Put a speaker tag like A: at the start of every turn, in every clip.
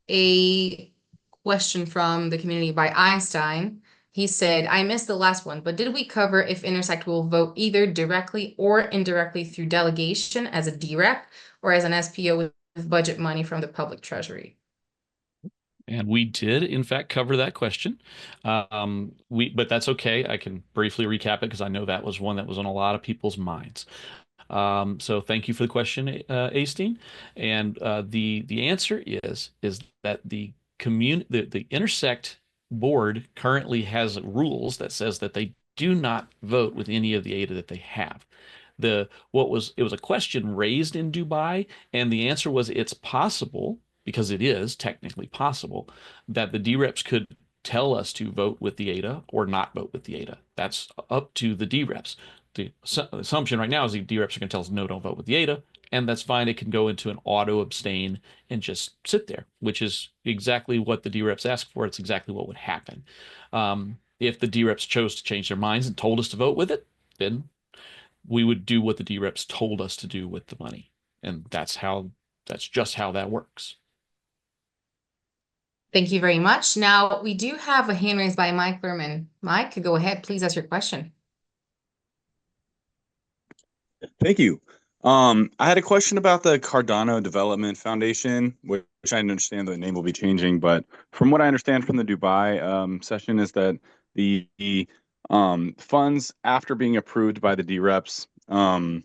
A: a question from the community by Einstein. He said, I missed the last one, but did we cover if Intersect will vote either directly or indirectly through delegation as a DRep or as an SPO with budget money from the public treasury?
B: And we did, in fact, cover that question. But that's okay. I can briefly recap it because I know that was one that was on a lot of people's minds. So thank you for the question, Asteen. And the answer is that the Intersect board currently has rules that says that they do not vote with any of the ADA that they have. It was a question raised in Dubai, and the answer was it's possible, because it is technically possible, that the DReps could tell us to vote with the ADA or not vote with the ADA. That's up to the DReps. The assumption right now is the DReps are going to tell us no, don't vote with the ADA, and that's fine. It can go into an auto abstain and just sit there, which is exactly what the DReps ask for. It's exactly what would happen. If the DReps chose to change their minds and told us to vote with it, then we would do what the DReps told us to do with the money. And that's just how that works.
A: Thank you very much. Now, we do have a hand raised by Mike Lerman. Mike, go ahead. Please ask your question.
C: Thank you. I had a question about the Cardano Development Foundation, which I understand the name will be changing, but from what I understand from the Dubai session is that the funds, after being approved by the DReps from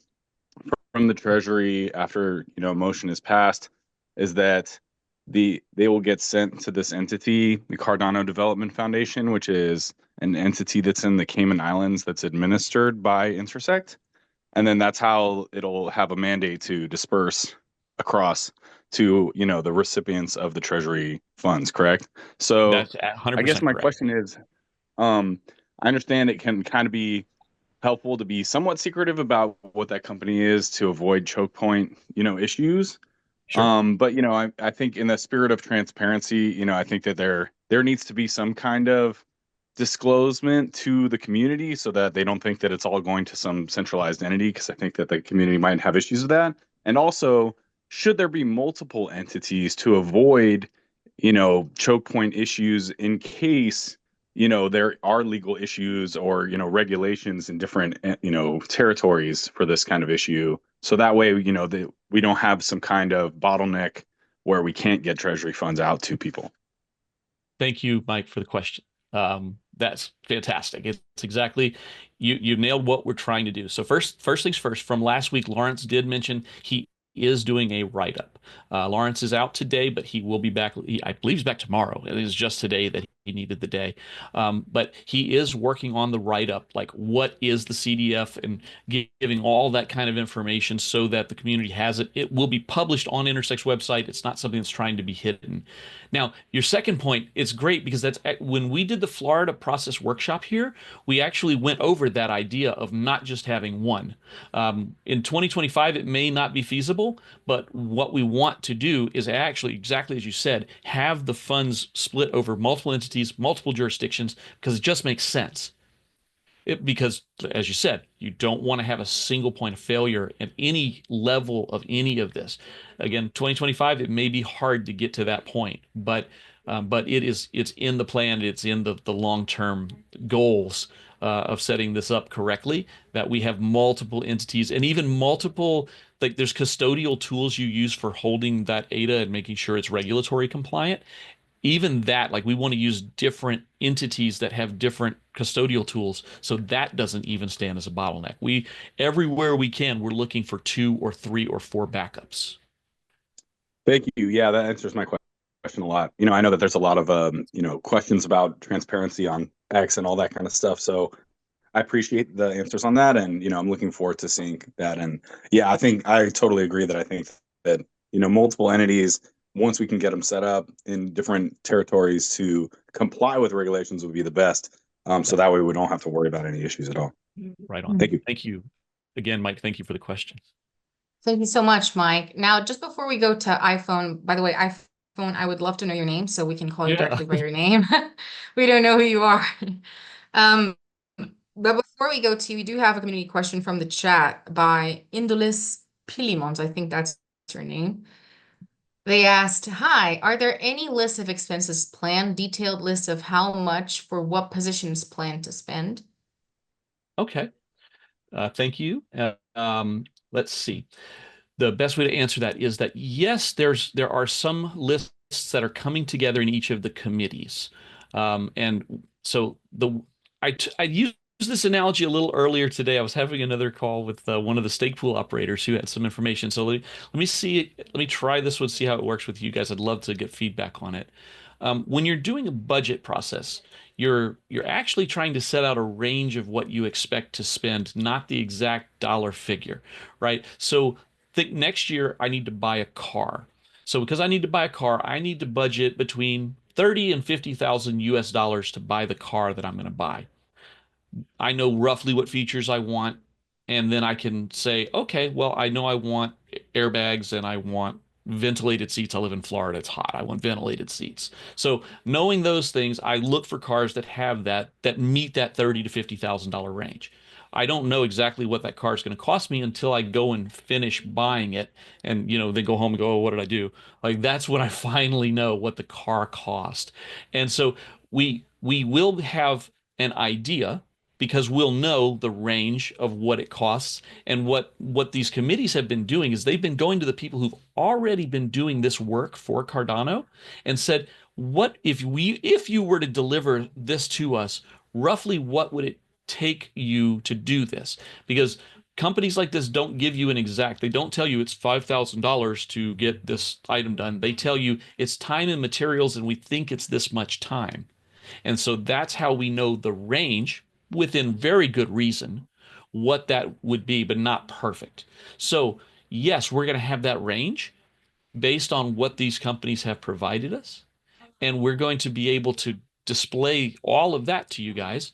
C: the Treasury, after motion is passed, is that they will get sent to this entity, the Cardano Development Foundation, which is an entity that's in the Cayman Islands that's administered by Intersect. And then that's how it'll have a mandate to disperse across to, the recipients of the Treasury funds, correct? So
B: That's
C: I
B: 100%
C: guess my
B: correct.
C: question is, I understand it can kind of be helpful to be somewhat secretive about what that company is to avoid choke point, issues.
B: Sure.
C: But I think in the spirit of transparency, I think that there needs to be some kind of disclosement to the community so that they don't think that it's all going to some centralized entity, because I think that the community might have issues with that. And also, should there be multiple entities to avoid, choke point issues in case, there are legal issues or, regulations in different, territories for this kind of issue. So that way, we don't have some kind of bottleneck where we can't get Treasury funds out to people.
B: Thank you, Mike, for the question. That's fantastic. It's exactly you've nailed what we're trying to do. So first things first, from last week, Lawrence did mention he is doing a write-up. Lawrence is out today, but he will be back. I believe he's back tomorrow. It is just today that he needed the day. But he is working on the write-up, like what is the CDF, and giving all that kind of information so that the community has it. It will be published on Intersect's website. It's not something that's trying to be hidden. Now, your second point, it's great because that's when we did the Florida process workshop here, we actually went over that idea of not just having one. In 2025, it may not be feasible, but what we want to do is actually, exactly as you said, have the funds split over multiple entities, multiple jurisdictions, because it just makes sense. Because, as you said, you don't want to have a single point of failure at any level of any of this. Again, 2025, it may be hard to get to that point, but it's in the plan, it's in the long-term goals of setting this up correctly, that we have multiple entities and even multiple, like there's custodial tools you use for holding that ADA and making sure it's regulatory compliant. Even that, like we want to use different entities that have different custodial tools, so that doesn't even stand as a bottleneck. Everywhere we can, we're looking for 2 or 3 or 4 backups.
C: Thank you. Yeah, that answers my question a lot. I know that there's a lot of questions about transparency on X and all that kind of stuff. So I appreciate the answers on that, and I'm looking forward to seeing that. And yeah, I think I totally agree that I think that multiple entities, once we can get them set up in different territories to comply with regulations, would be the best. So that way we don't have to worry about any issues at all.
B: Right on.
C: Thank you.
B: Thank you again, Mike. Thank you for the questions.
A: Thank you so much, Mike. Now, just before we go to iPhone, by the way, iPhone, I would love to know your name so we can call you directly by your name. We don't know who you are. But before we go to, we do have a community question from the chat by Indulis Pilimons. I think that's your name. They asked, hi, are there any lists of expenses planned, detailed lists of how much for what positions planned to spend?
B: Okay. Thank you. Let's see. The best way to answer that is that yes, there are some lists that are coming together in each of the committees. And so I used this analogy a little earlier today. I was having another call with one of the stake pool operators who had some information. So let me see, let me try this one, see how it works with you guys. I'd love to get feedback on it. When you're doing a budget process, you're actually trying to set out a range of what you expect to spend, not the exact dollar figure, right? So think next year I need to buy a car. So because I need to buy a car, I need to budget between 30 and 50,000 US dollars to buy the car that I'm going to buy. I know roughly what features I want, and then I can say, okay, well, I know I want airbags and I want ventilated seats. I live in Florida, it's hot. I want ventilated seats. So knowing those things, I look for cars that have that meet that 30 to $50,000 range. I don't know exactly what that car is going to cost me until I go and finish buying it, and then go home and go, oh, what did I do? Like that's when I finally know what the car cost. And so we will have an idea because we'll know the range of what it costs. And what these committees have been doing is they've been going to the people who've already been doing this work for Cardano and said, what if you were to deliver this to us, roughly what would it take you to do this? Because companies like this don't give you an exact, they don't tell you it's $5,000 to get this item done. They tell you it's time and materials and we think it's this much time. And so that's how we know the range, within very good reason, what that would be, but not perfect. So, yes, we're going to have that range based on what these companies have provided us. And we're going to be able to display all of that to you guys.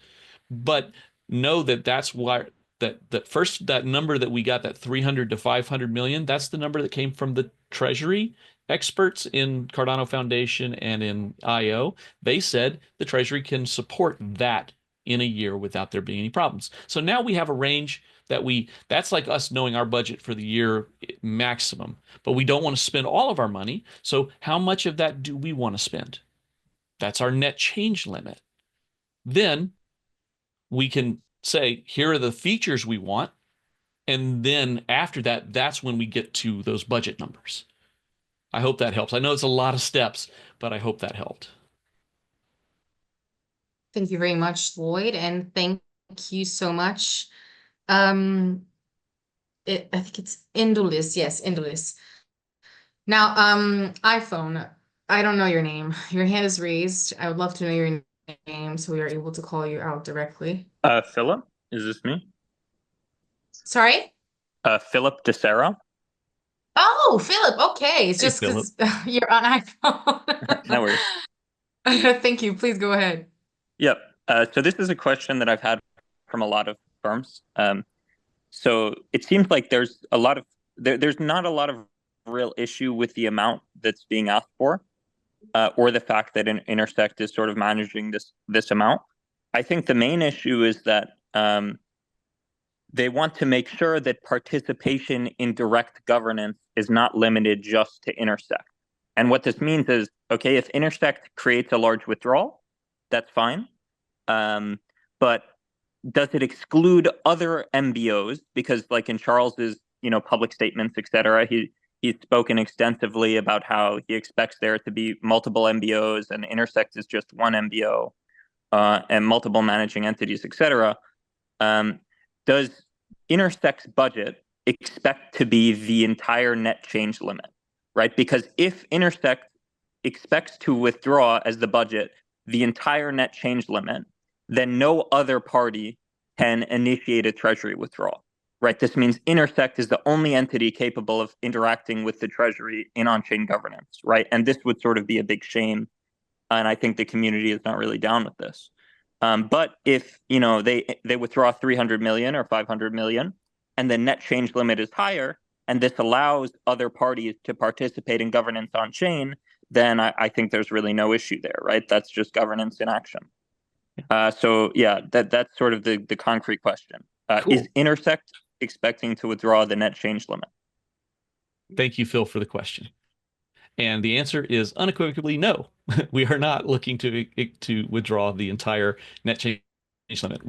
B: But know that that's why that number that we got, that 300 to 500 million, that's the number that came from the treasury experts in Cardano Foundation and in IO. They said the treasury can support that in a year without there being any problems. So now we have a range that's like us knowing our budget for the year maximum, but we don't want to spend all of our money. So how much of that do we want to spend? That's our net change limit. Then we can say, here are the features we want. And then after that, that's when we get to those budget numbers. I hope that helps. I know it's a lot of steps, but I hope that helped.
A: Thank you very much, Lloyd, and thank you so much. I think it's Indulis. Yes, Indulis. Now, iPhone, I don't know your name. Your hand is raised. I would love to know your name so we are able to call you out directly.
D: Philip, is this me?
A: Sorry?
D: Philip DeSera.
A: Oh, Philip. Okay. It's
B: Hey,
A: just because you're on iPhone.
D: No worries.
A: Thank you. Please go ahead.
D: Yep. So this is a question that I've had from a lot of firms. So it seems like there's not a lot of real issue with the amount that's being asked for, or the fact that Intersect is sort of managing this amount. I think the main issue is that they want to make sure that participation in direct governance is not limited just to Intersect. And what this means is, okay, if Intersect creates a large withdrawal, that's fine. But does it exclude other MBOs? Because like in Charles's, public statements, et cetera, he's spoken extensively about how he expects there to be multiple MBOs and Intersect is just one MBO, and multiple managing entities, et cetera. Does Intersect's budget expect to be the entire net change limit, right? Because if Intersect expects to withdraw as the budget the entire net change limit, then no other party can initiate a treasury withdrawal, right? This means Intersect is the only entity capable of interacting with the treasury in on-chain governance, right? And this would sort of be a big shame. And I think the community is not really down with this. But if they withdraw 300 million or 500 million, and the net change limit is higher, and this allows other parties to participate in governance on chain, then I think there's really no issue there, right? That's just governance in action. So yeah, that's sort of the concrete question.
B: Cool.
D: Is Intersect expecting to withdraw the net change limit?
B: Thank you, Phil, for the question. And the answer is unequivocally no. We are not looking to withdraw the entire net change limit.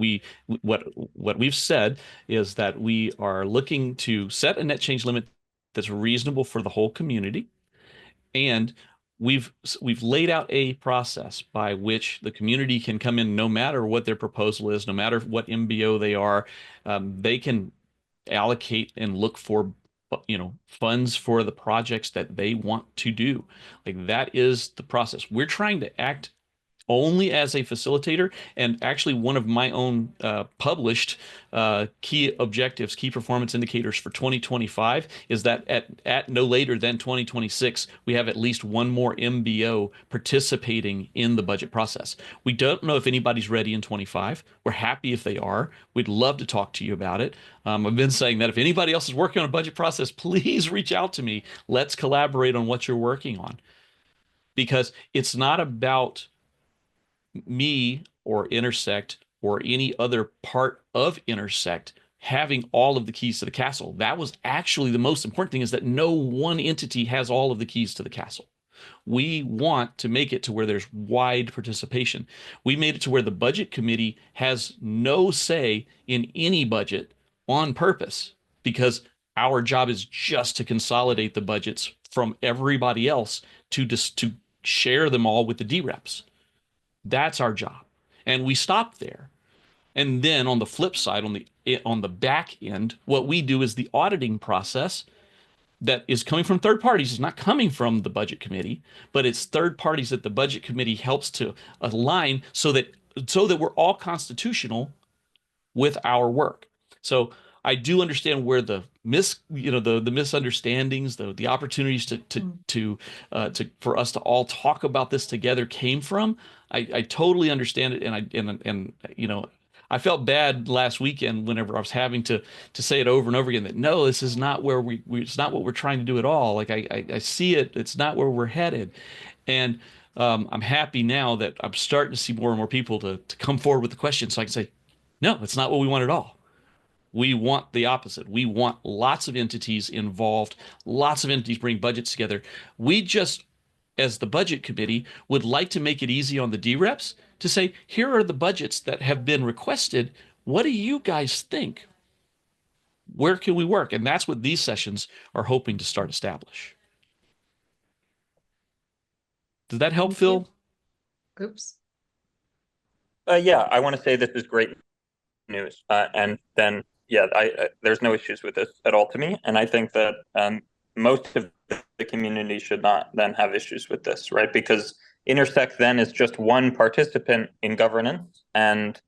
B: What we've said is that we are looking to set a net change limit that's reasonable for the whole community, and we've laid out a process by which the community can come in no matter what their proposal is, no matter what MBO they are. They can allocate and look for funds for the projects that they want to do. Like, that is the process. We're trying to act only as a facilitator. And actually, one of my own published key objectives, key performance indicators for 2025 is that at no later than 2026, we have at least one more MBO participating in the budget process. We don't know if anybody's ready in 25. We're happy if they are. We'd love to talk to you about it. I've been saying that if anybody else is working on a budget process, please reach out to me. Let's collaborate on what you're working on. Because it's not about me or Intersect or any other part of Intersect having all of the keys to the castle. That was actually the most important thing, is that no one entity has all of the keys to the castle. We want to make it to where there's wide participation. We made it to where the budget committee has no say in any budget on purpose, because our job is just to consolidate the budgets from everybody else to share them all with the DReps. That's our job. And we stop there. And then on the flip side, on the back end, what we do is the auditing process that is coming from third parties. It's not coming from the budget committee, but it's third parties that the budget committee helps to align so that we're all constitutional with our work. So I do understand where the misunderstandings, the opportunities for us to all talk about this together came from. I totally understand it, and I felt bad last weekend whenever I was having to say it over and over again that no, this is not where it's not what we're trying to do at all. Like, I see it, it's not where we're headed, and I'm happy now that I'm starting to see more and more people to come forward with the question, so I can say, no, it's not what we want at all. We want the opposite. We want lots of entities involved, lots of entities bring budgets together. We just, as the budget committee, would like to make it easy on the DReps to say, here are the budgets that have been requested. What do you guys think? Where can we work? And that's what these sessions are hoping to start establish. Does that help, Phil?
A: Oops.
D: Yeah, I want to say this is great news. And then, yeah, there's no issues with this at all to me. And I think that most of the community should not then have issues with this, right? Because Intersect then is just one participant in governance, and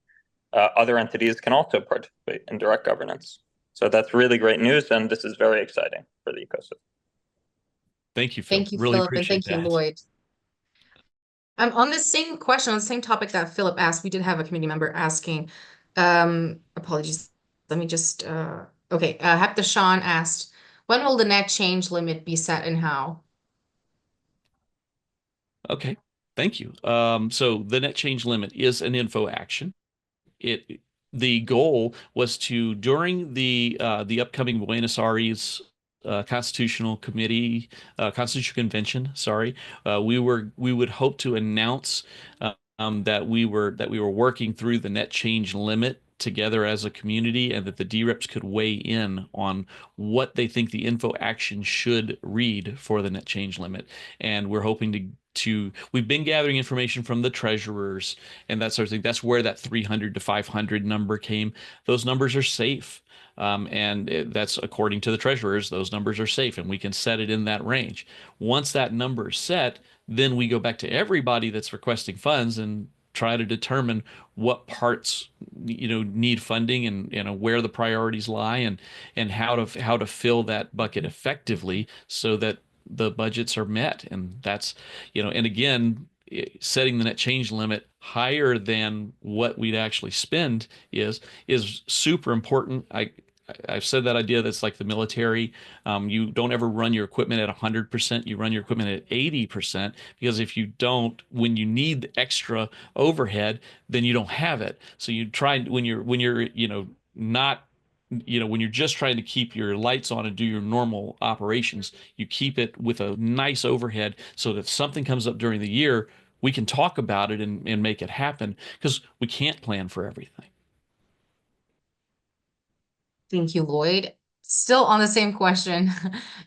D: other entities can also participate in direct governance. So that's really great news, and this is very exciting for the ecosystem.
B: Thank you, Phil.
A: Thank you,
B: Really
A: Philip, and
B: appreciate
A: thank you,
B: that.
A: Lloyd. On the same question, on the same topic that Philip asked, we did have a committee member asking, apologies, let me just, okay, Heptashawn asked, when will the net change limit be set and how?
B: Okay, thank you. So the net change limit is an info action. The goal was to, during the upcoming Buenos Aires Constitutional Convention, sorry, we would hope to announce that we were working through the net change limit together as a community, and that the DReps could weigh in on what they think the info action should read for the net change limit. And we're hoping we've been gathering information from the treasurers and that sort of thing. That's where that 300 to 500 number came. Those numbers are safe. That's according to the treasurers, those numbers are safe, and we can set it in that range. Once that number is set, then we go back to everybody that's requesting funds and try to determine what parts need funding, and where the priorities lie, and how to fill that bucket effectively so that the budgets are met. And that's, and again, setting the net change limit higher than what we'd actually spend is super important. I've said that idea that's like the military. You don't ever run your equipment at 100%. You run your equipment at 80%, because if you don't, when you need extra overhead, then you don't have it. So you try, when you're not when you're just trying to keep your lights on and do your normal operations, you keep it with a nice overhead so that if something comes up during the year, we can talk about it and make it happen because we can't plan for everything.
A: Thank you, Lloyd. Still on the same question,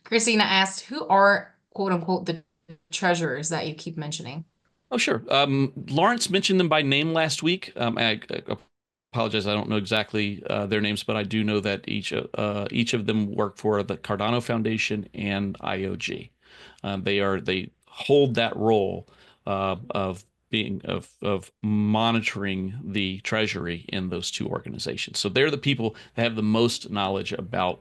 A: Christina asked, who are quote unquote the treasurers that you keep mentioning?
B: Oh, sure. Lawrence mentioned them by name last week. I apologize, I don't know exactly their names, but I do know that each of them work for the Cardano Foundation and IOG. They hold that role of monitoring the treasury in those two organizations. So they're the people that have the most knowledge about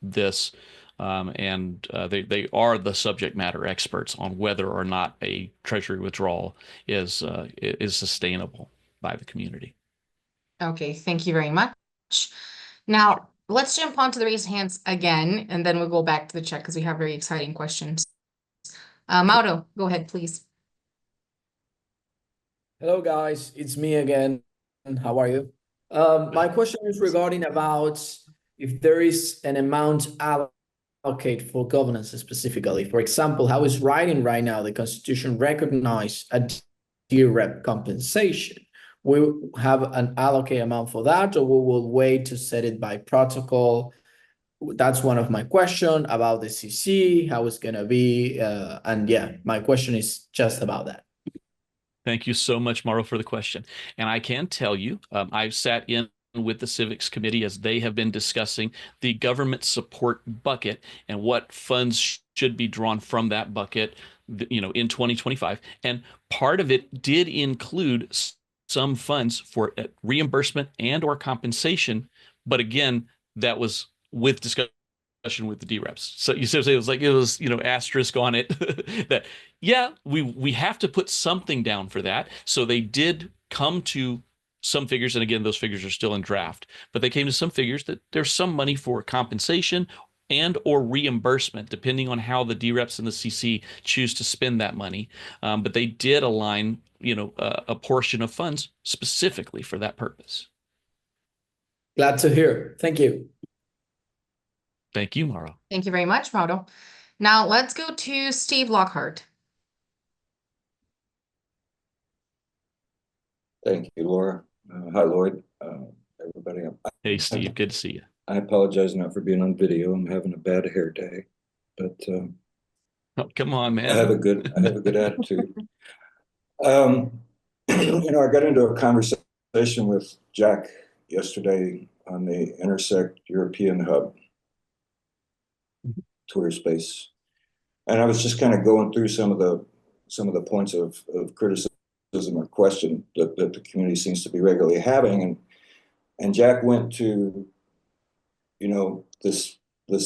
B: this, and they are the subject matter experts on whether or not a treasury withdrawal is sustainable by the community.
A: Okay, thank you very much. Now, let's jump onto the raised hands again, and then we'll go back to the chat because we have very exciting questions. Mauro, go ahead, please.
E: Hello, guys. It's me again. How are you? My question is regarding about if there is an amount allocated for governance specifically. For example, how is writing right now the Constitution recognize a DRep compensation? We have an allocated amount for that, or we will wait to set it by protocol? That's one of my questions about the CC, how it's going to be. And yeah, my question is just about that.
B: Thank you so much, Mauro, for the question. And I can tell you, I've sat in with the Civics Committee as they have been discussing the government support bucket and what funds should be drawn from that bucket, in 2025. And part of it did include some funds for reimbursement and or compensation. But again, that was with discussion with the DReps. So you see what I'm saying? It was asterisk on it that, yeah, we have to put something down for that. So they did come to some figures. And again, those figures are still in draft, but they came to some figures that there's some money for compensation and or reimbursement, depending on how the DReps and the CC choose to spend that money. But they did align, a portion of funds specifically for that purpose.
E: Glad to hear. Thank you.
B: Thank you, Mauro.
A: Thank you very much, Mauro. Now let's go to Steve Lockhart.
F: Thank you, Laura. Hi, Lloyd. Everybody.
B: Hey, Steve. Good to see you.
F: I apologize not for being on video. I'm having a bad hair day, but
B: oh, come on, man.
F: I have a good attitude. I got into a conversation with Jack yesterday on the Intersect European Hub Twitter space, and I was just kind of going through some of the points of criticism or question that the community seems to be regularly having, and Jack went to this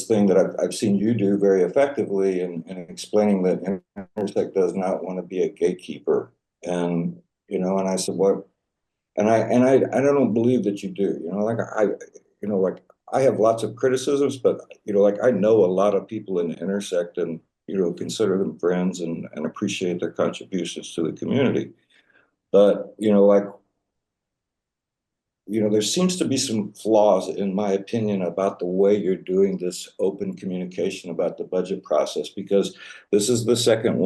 F: thing that I've seen you do very effectively in explaining that Intersect does not want to be a gatekeeper, and I said, what? And I don't believe that you do. I have lots of criticisms, but I know a lot of people in Intersect and consider them friends and appreciate their contributions to the community. But there seems to be some flaws, in my opinion, about the way you're doing this open communication about the budget process, because this is the second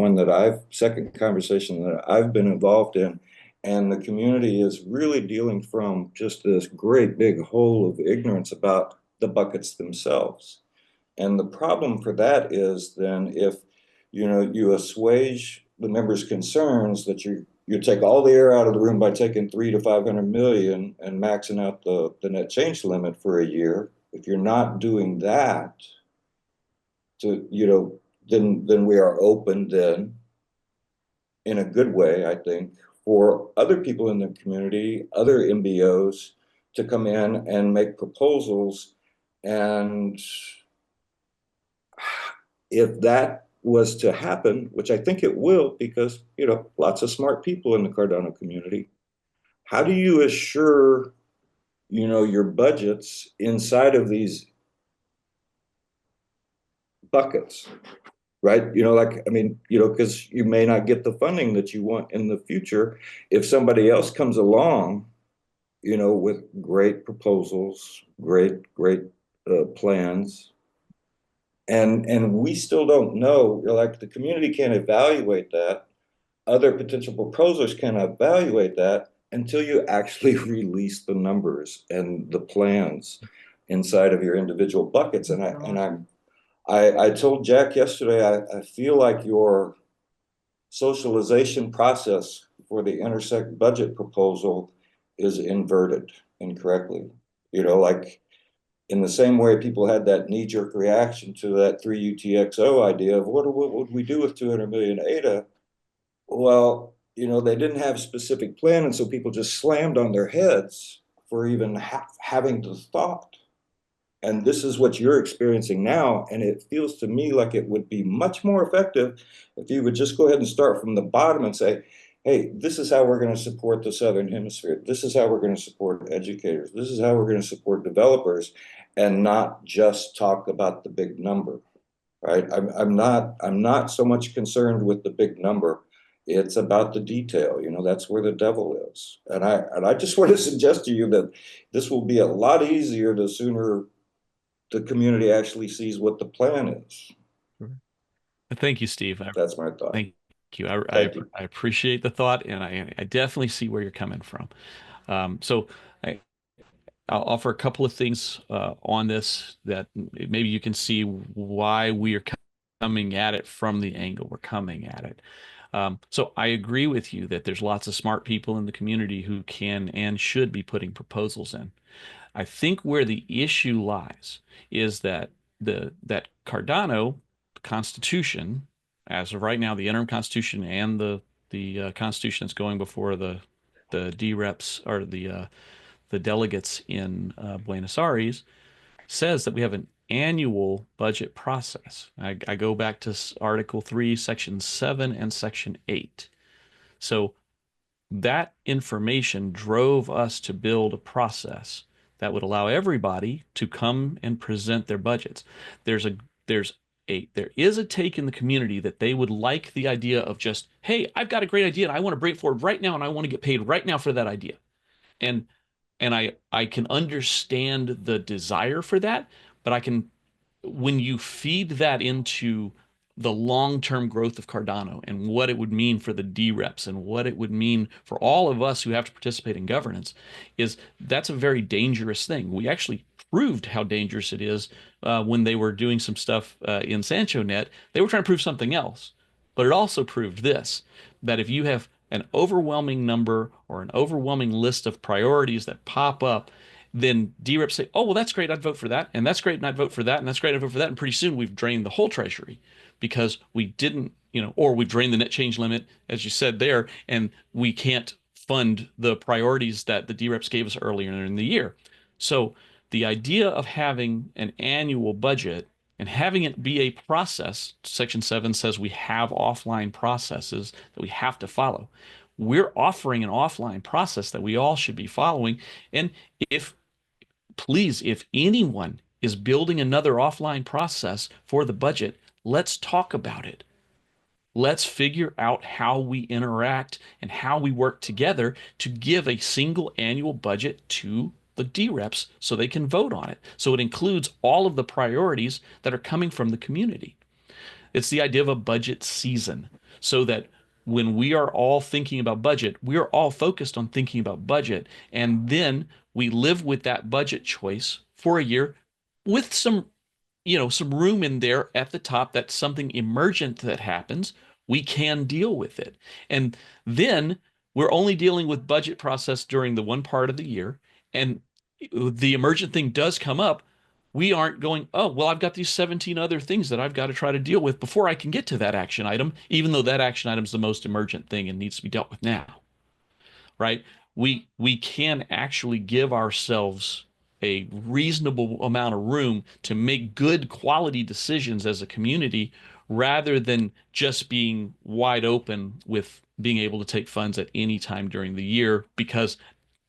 F: conversation that I've been involved in, and the community is really dealing from just this great big hole of ignorance about the buckets themselves. And the problem for that is then if you assuage the members' concerns that you take all the air out of the room by taking $300 to $500 million and maxing out the net change limit for a year. If you're not doing that, then we are open then, in a good way, I think, for other people in the community, other MBOs, to come in and make proposals. And if that was to happen, which I think it will, because lots of smart people in the Cardano community, how do you assure your budgets inside of these buckets, right? Because you may not get the funding that you want in the future if somebody else comes along with great proposals, great plans, and we still don't know. Like the community can't evaluate that. Other potential proposers can evaluate that until you actually release the numbers and the plans inside of your individual buckets. And I told Jack yesterday, I feel like your socialization process for the Intersect budget proposal is inverted incorrectly. Like in the same way people had that knee-jerk reaction to that 3 UTXO idea of what would we do with 200 million ADA? Well, they didn't have a specific plan, and so people just slammed on their heads for even having the thought. And this is what you're experiencing now, and it feels to me like it would be much more effective if you would just go ahead and start from the bottom and say, hey, this is how we're going to support the Southern Hemisphere. This is how we're going to support educators. This is how we're going to support developers, and not just talk about the big number, right? I'm not so much concerned with the big number. It's about the detail. That's where the devil is. And I just want to suggest to you that this will be a lot easier the sooner the community actually sees what the plan is.
B: Thank you, Steve.
F: That's my thought.
B: Thank you. I appreciate the thought, and I definitely see where you're coming from. So I'll offer a couple of things on this that maybe you can see why we are coming at it from the angle we're coming at it. So I agree with you that there's lots of smart people in the community who can and should be putting proposals in. I think where the issue lies is that that Cardano Constitution, as of right now, the interim Constitution and the Constitution that's going before the DReps or the delegates in Buenos Aires, says that we have an annual budget process. I go back to Article 3, Section 7 and Section 8. So that information drove us to build a process that would allow everybody to come and present their budgets. There is a take in the community that they would like the idea of just, hey, I've got a great idea and I want to bring it forward right now and I want to get paid right now for that idea. And I can understand the desire for that, but when you feed that into the long-term growth of Cardano and what it would mean for the DReps and what it would mean for all of us who have to participate in governance, that's a very dangerous thing. We actually proved how dangerous it is when they were doing some stuff in SanchoNet. They were trying to prove something else, but it also proved this, that if you have an overwhelming number or an overwhelming list of priorities that pop up, then DReps say, oh, well, that's great, I'd vote for that, and that's great, and I'd vote for that, and that's great, I'd vote for that, and pretty soon we've drained the whole treasury because we didn't, or we've drained the net change limit, as you said there, and we can't fund the priorities that the DReps gave us earlier in the year. So the idea of having an annual budget and having it be a process, Section 7 says we have offline processes that we have to follow. We're offering an offline process that we all should be following. And if anyone is building another offline process for the budget, let's talk about it. Let's figure out how we interact and how we work together to give a single annual budget to the DReps so they can vote on it. So it includes all of the priorities that are coming from the community. It's the idea of a budget season, so that when we are all thinking about budget, we are all focused on thinking about budget. And then we live with that budget choice for a year with some room in there at the top. That's something emergent that happens. We can deal with it. And then we're only dealing with budget process during the one part of the year. And the emergent thing does come up. We aren't going, oh, well, I've got these 17 other things that I've got to try to deal with before I can get to that action item, even though that action item is the most emergent thing and needs to be dealt with now, right? We can actually give ourselves a reasonable amount of room to make good quality decisions as a community, rather than just being wide open with being able to take funds at any time during the year, because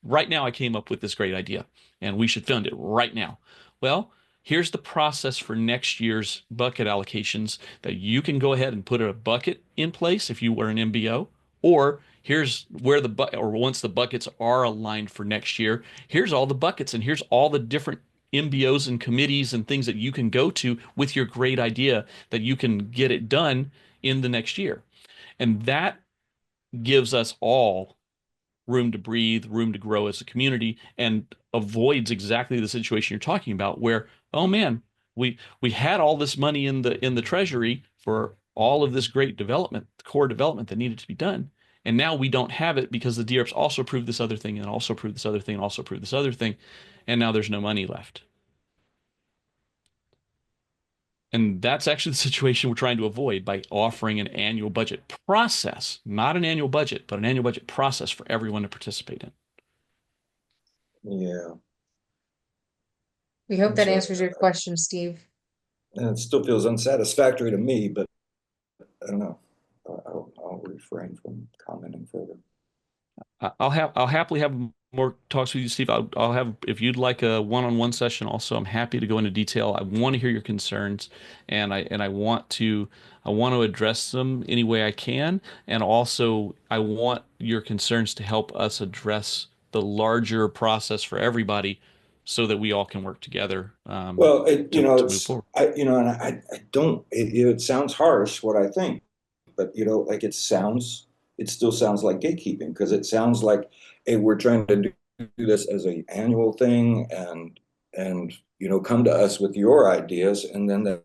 B: right now I came up with this great idea and we should fund it right now. Well, here's the process for next year's bucket allocations that you can go ahead and put a bucket in place if you were an MBO, Or here's where or once the buckets are aligned for next year, here's all the buckets and here's all the different MBOs and committees and things that you can go to with your great idea that you can get it done in the next year. And that gives us all room to breathe, room to grow as a community, and avoids exactly the situation you're talking about where, oh man, we had all this money in the treasury for all of this great development, core development that needed to be done. And now we don't have it because the DReps also approved this other thing and also approved this other thing and also approved this other thing. And now there's no money left. And that's actually the situation we're trying to avoid by offering an annual budget process, not an annual budget, but an annual budget process for everyone to participate in.
F: Yeah.
A: We hope that
F: So-
A: answers your question, Steve.
F: And it still feels unsatisfactory to me, but I don't know. I'll refrain from commenting further.
B: I'll happily have more talks with you, Steve. I'll have, if you'd like a one-on-one session also, I'm happy to go into detail. I want to hear your concerns and I want to address them any way I can. And also I want your concerns to help us address the larger process for everybody so that we all can work together.
F: Well,
B: to move forward.
F: and I don't, it sounds harsh what I think, but like it still sounds like gatekeeping because it sounds like, hey, we're trying to do this as an annual thing and come to us with your ideas, and then that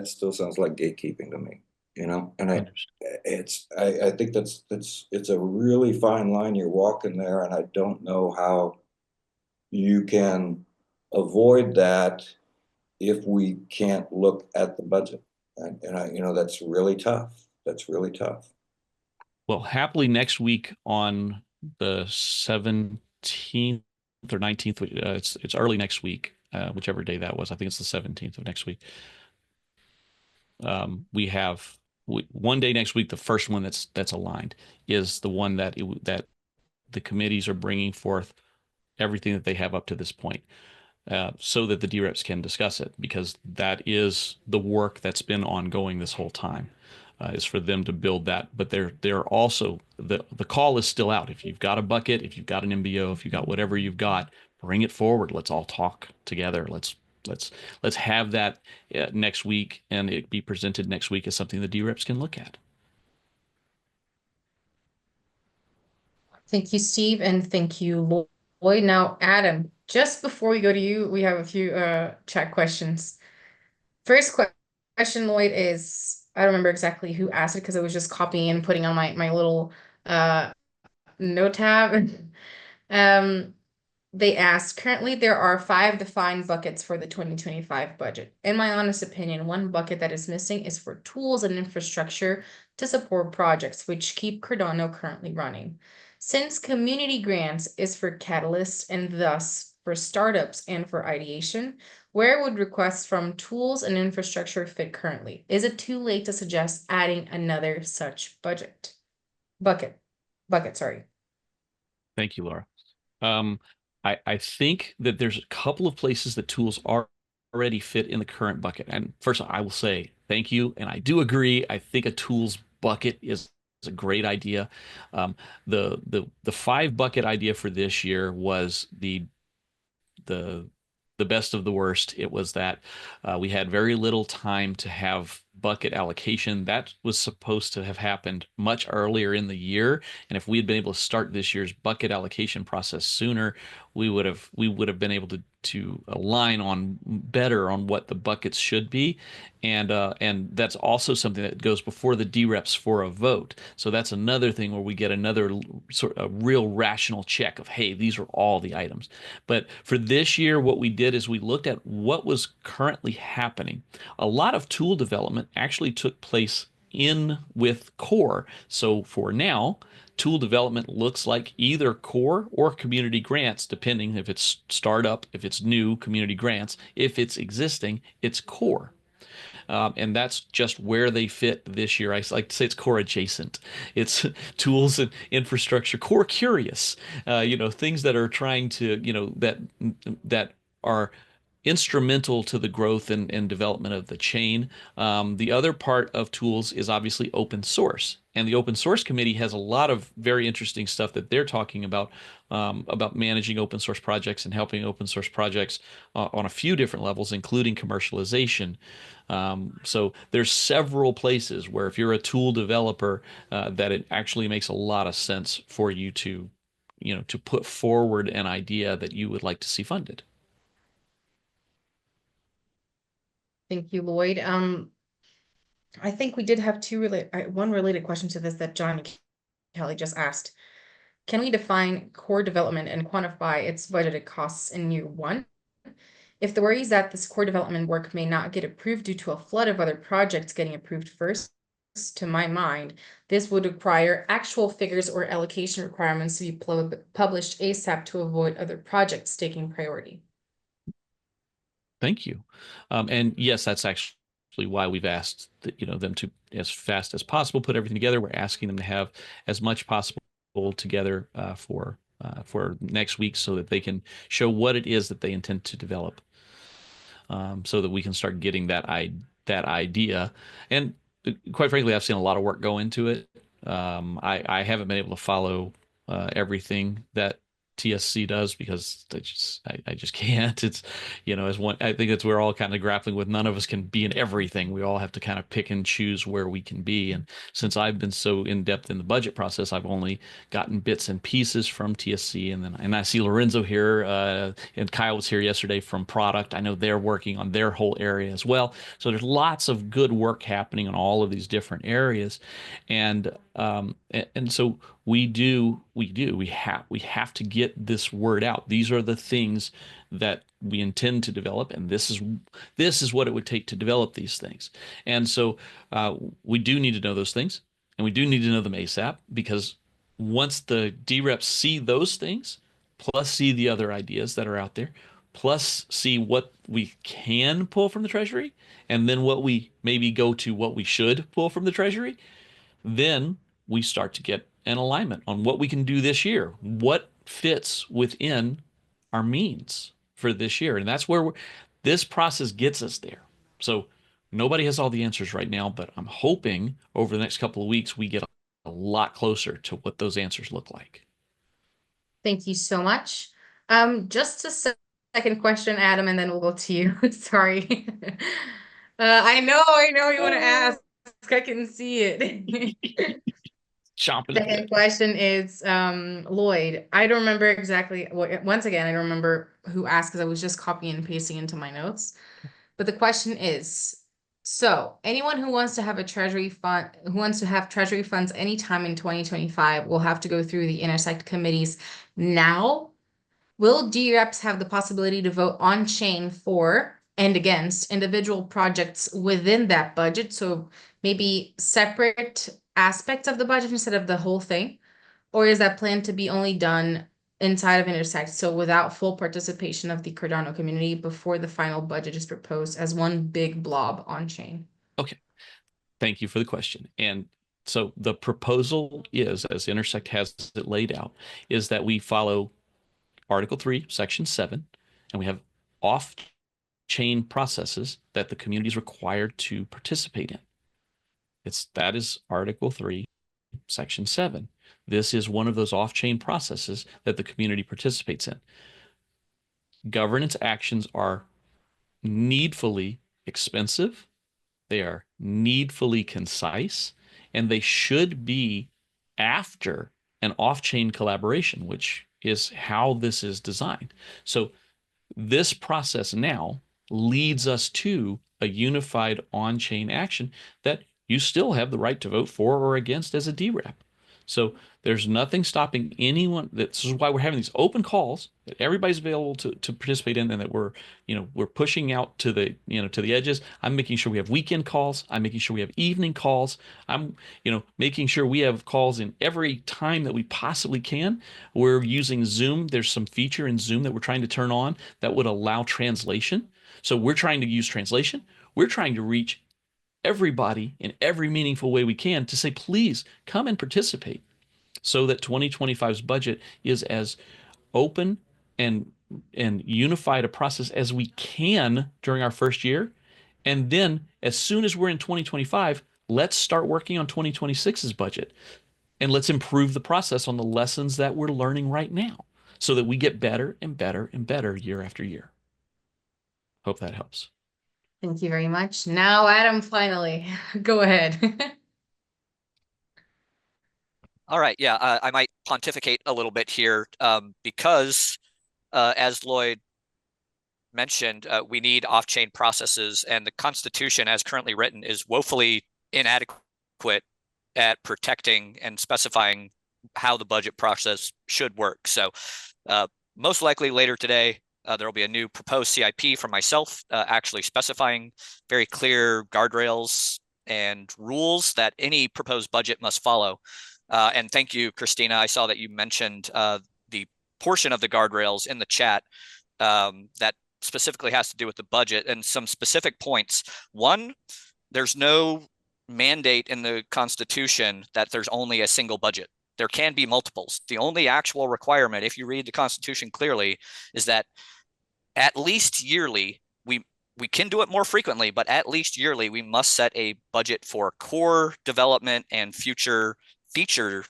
F: still sounds like gatekeeping to me, and I think it's a really fine line you're walking there, and I don't know how you can avoid that if we can't look at the budget, and I that's really tough. That's really tough.
B: Well, happily next week on the 17th or 19th, it's early next week, whichever day that was. I think it's the 17th of next week. We have one day next week. The first one that's aligned is the one that the committees are bringing forth everything that they have up to this point, so that the DReps can discuss it, because that is the work that's been ongoing this whole time. Is for them to build that, but they're also the call is still out. If you've got a bucket, if you've got an MBO, if you've got whatever you've got, bring it forward. Let's all talk together. Let's have that next week, and it be presented next week as something the DReps can look at.
A: Thank you, Steve, and thank you, Lloyd. Now, Adam, just before we go to you, we have a few chat questions. First question, Lloyd, is I don't remember exactly who asked it because I was just copying and putting on my little note tab. They asked, currently there are 5 defined buckets for the 2025 budget. In my honest opinion, one bucket that is missing is for tools and infrastructure to support projects which keep Cardano currently running. Since community grants is for catalysts and thus for startups and for ideation, where would requests from tools and infrastructure fit currently? Is it too late to suggest adding another such bucket, sorry.
B: Thank you, Laura. I think that there's a couple of places that tools are already fit in the current bucket. And first, I will say thank you. And I do agree. I think a tools bucket is a great idea. The 5 bucket idea for this year was the best of the worst. It was that we had very little time to have bucket allocation. That was supposed to have happened much earlier in the year. And if we had been able to start this year's bucket allocation process sooner, we would have been able to align on better on what the buckets should be. And that's also something that goes before the DReps for a vote. So that's another thing where we get another sort of real rational check of, hey, these are all the items. But for this year, what we did is we looked at what was currently happening. A lot of tool development actually took place in with core. So for now, tool development looks like either core or community grants, depending if it's startup, if it's new community grants, if it's existing, it's core. And that's just where they fit this year. I like to say it's core adjacent. It's tools and infrastructure, core curious, things that are trying to, that are instrumental to the growth and development of the chain. The other part of tools is obviously open source. And the open source committee has a lot of very interesting stuff that they're talking about managing open source projects and helping open source projects on a few different levels, including commercialization. So there's several places where if you're a tool developer, that it actually makes a lot of sense for you to, to put forward an idea that you would like to see funded.
A: Thank you, Lloyd. I think we did have one related question to this that John Kelly just asked. Can we define core development and quantify its budgeted costs in year one? If the worry is that this core development work may not get approved due to a flood of other projects getting approved first, to my mind, this would require actual figures or allocation requirements to be published ASAP to avoid other projects taking priority.
B: Thank you. And yes, that's actually why we've asked them to, as fast as possible, put everything together. We're asking them to have as much possible together for next week so that they can show what it is that they intend to develop, so that we can start getting that idea. And quite frankly, I've seen a lot of work go into it. I haven't been able to follow everything that TSC does because I just can't. It's, as one, I think we're all kind of grappling with, none of us can be in everything. We all have to kind of pick and choose where we can be. And since I've been so in depth in the budget process, I've only gotten bits and pieces from TSC. And I see Lorenzo here, and Kyle was here yesterday from product. I know they're working on their whole area as well. So there's lots of good work happening in all of these different areas. And so we have to get this word out. These are the things that we intend to develop, and this is what it would take to develop these things. And so we do need to know those things, and we do need to know them ASAP, because once the DReps see those things, plus see the other ideas that are out there, plus see what we can pull from the treasury, and then what we maybe go to what we should pull from the treasury, then we start to get an alignment on what we can do this year, what fits within our means for this year. And that's where this process gets us there. So nobody has all the answers right now, but I'm hoping over the next couple of weeks, we get a lot closer to what those answers look like.
A: Thank you so much. Just a second question, Adam, and then we'll go to you. Sorry. I know you want to ask. I can see it. Second question is, Lloyd. I don't remember exactly once again, I don't remember who asked because I was just copying and pasting into my notes. But the question is, so anyone who wants to have treasury funds anytime in 2025 will have to go through the Intersect committees now. Will DReps have the possibility to vote on chain for and against individual projects within that budget? So maybe separate aspects of the budget instead of the whole thing? Or is that planned to be only done inside of Intersect, so without full participation of the Cardano community before the final budget is proposed as one big blob on chain?
B: Okay, thank you for the question. And so the proposal is, as Intersect has it laid out, is that we follow Article 3, Section 7, and we have off-chain processes that the community is required to participate in. That is Article 3, Section 7. This is one of those off-chain processes that the community participates in. Governance actions are needfully expensive, they are needfully concise, and they should be after an off-chain collaboration, which is how this is designed. So this process now leads us to a unified on-chain action that you still have the right to vote for or against as a DRep. So there's nothing stopping anyone. This is why we're having these open calls that everybody's available to participate in, and that we're pushing out to the to the edges. I'm making sure we have weekend calls. I'm making sure we have evening calls. I'm making sure we have calls in every time that we possibly can. We're using Zoom. There's some feature in Zoom that we're trying to turn on that would allow translation. So we're trying to use translation. We're trying to reach everybody in every meaningful way we can to say, please come and participate, so that 2025's budget is as open and and unified a process as we can during our first year. And then as soon as we're in 2025, let's start working on 2026's budget. And let's improve the process on the lessons that we're learning right now so that we get better and better and better year after year. Hope that helps.
A: Thank you very much. Now, Adam, finally, go ahead.
G: All right, yeah, I might pontificate a little bit here because, as Lloyd mentioned, we need off-chain processes, and the Constitution, as currently written, is woefully inadequate at protecting and specifying how the budget process should work. So most likely later today, there will be a new proposed CIP from myself, actually specifying very clear guardrails and rules that any proposed budget must follow. And thank you, Christina. I saw that you mentioned the portion of the guardrails in the chat that specifically has to do with the budget and some specific points. One, there's no mandate in the Constitution that there's only a single budget. There can be multiples. The only actual requirement, if you read the Constitution clearly, is that at least yearly, we can do it more frequently, but at least yearly, we must set a budget for core development and future feature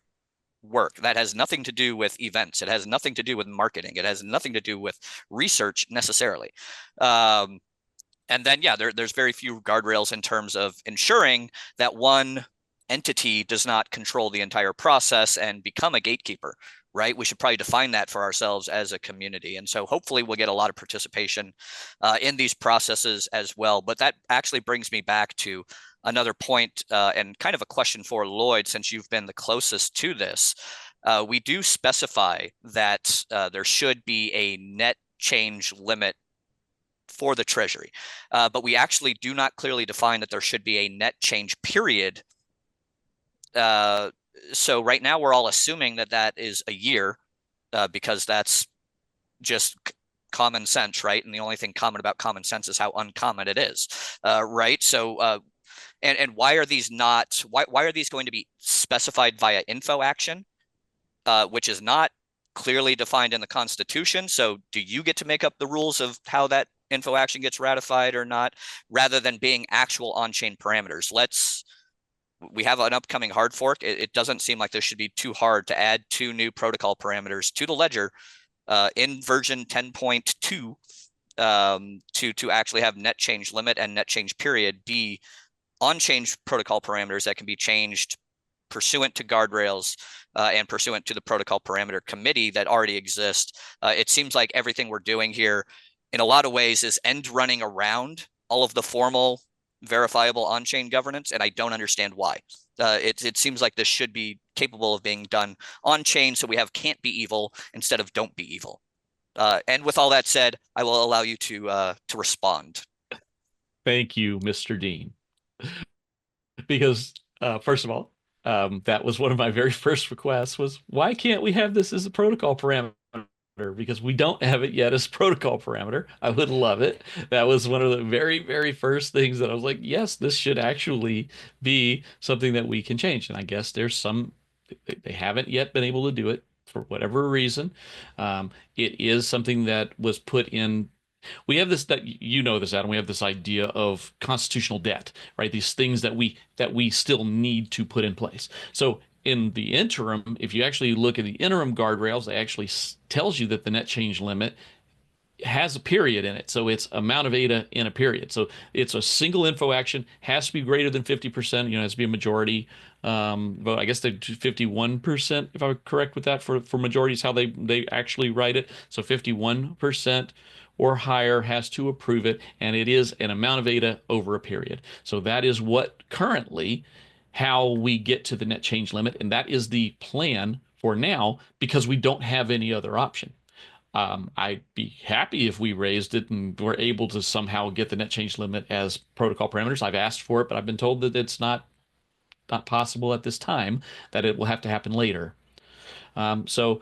G: work. That has nothing to do with events. It has nothing to do with marketing. It has nothing to do with research necessarily. And then, yeah, there's very few guardrails in terms of ensuring that one entity does not control the entire process and become a gatekeeper, right? We should probably define that for ourselves as a community. And so hopefully we'll get a lot of participation in these processes as well. But that actually brings me back to another point and kind of a question for Lloyd, since you've been the closest to this. We do specify that there should be a net change limit for the treasury, but we actually do not clearly define that there should be a net change period. So right now we're all assuming that that is a year because that's just common sense, right? And the only thing common about common sense is how uncommon it is, right? So and why are these not, why are these going to be specified via info action, which is not clearly defined in the Constitution? So do you get to make up the rules of how that info action gets ratified or not, rather than being actual on-chain parameters? We have an upcoming hard fork. It doesn't seem like this should be too hard to add 2 new protocol parameters to the ledger in version 10.2 to actually have net change limit and net change period be on-chain protocol parameters that can be changed pursuant to guardrails and pursuant to the protocol parameter committee that already exist. It seems like everything we're doing here in a lot of ways is end running around all of the formal verifiable on-chain governance, and I don't understand why. It seems like this should be capable of being done on-chain, so we have can't be evil instead of don't be evil. And with all that said, I will allow you to respond.
B: Thank you, Mr. Dean. Because first of all, that was one of my very first requests was, why can't we have this as a protocol parameter? Because we don't have it yet as protocol parameter. I would love it. That was one of the very, very first things that I was like, yes, this should actually be something that we can change. And I guess there's some, they haven't yet been able to do it for whatever reason. It is something that was put in. We have this, that you know this, Adam, we have this idea of constitutional debt, right? These things that we still need to put in place. So in the interim, if you actually look at the interim guardrails, it actually tells you that the net change limit has a period in it. So it's amount of ADA in a period. So it's a single info action, has to be greater than 50%, has to be a majority. But I guess they do 51%, if I'm correct with that, for majority is how they actually write it. So 51% or higher has to approve it, and it is an amount of ADA over a period. So that is what currently how we get to the net change limit, and that is the plan for now because we don't have any other option. I'd be happy if we raised it and were able to somehow get the net change limit as protocol parameters. I've asked for it, but I've been told that it's not possible at this time, that it will have to happen later. So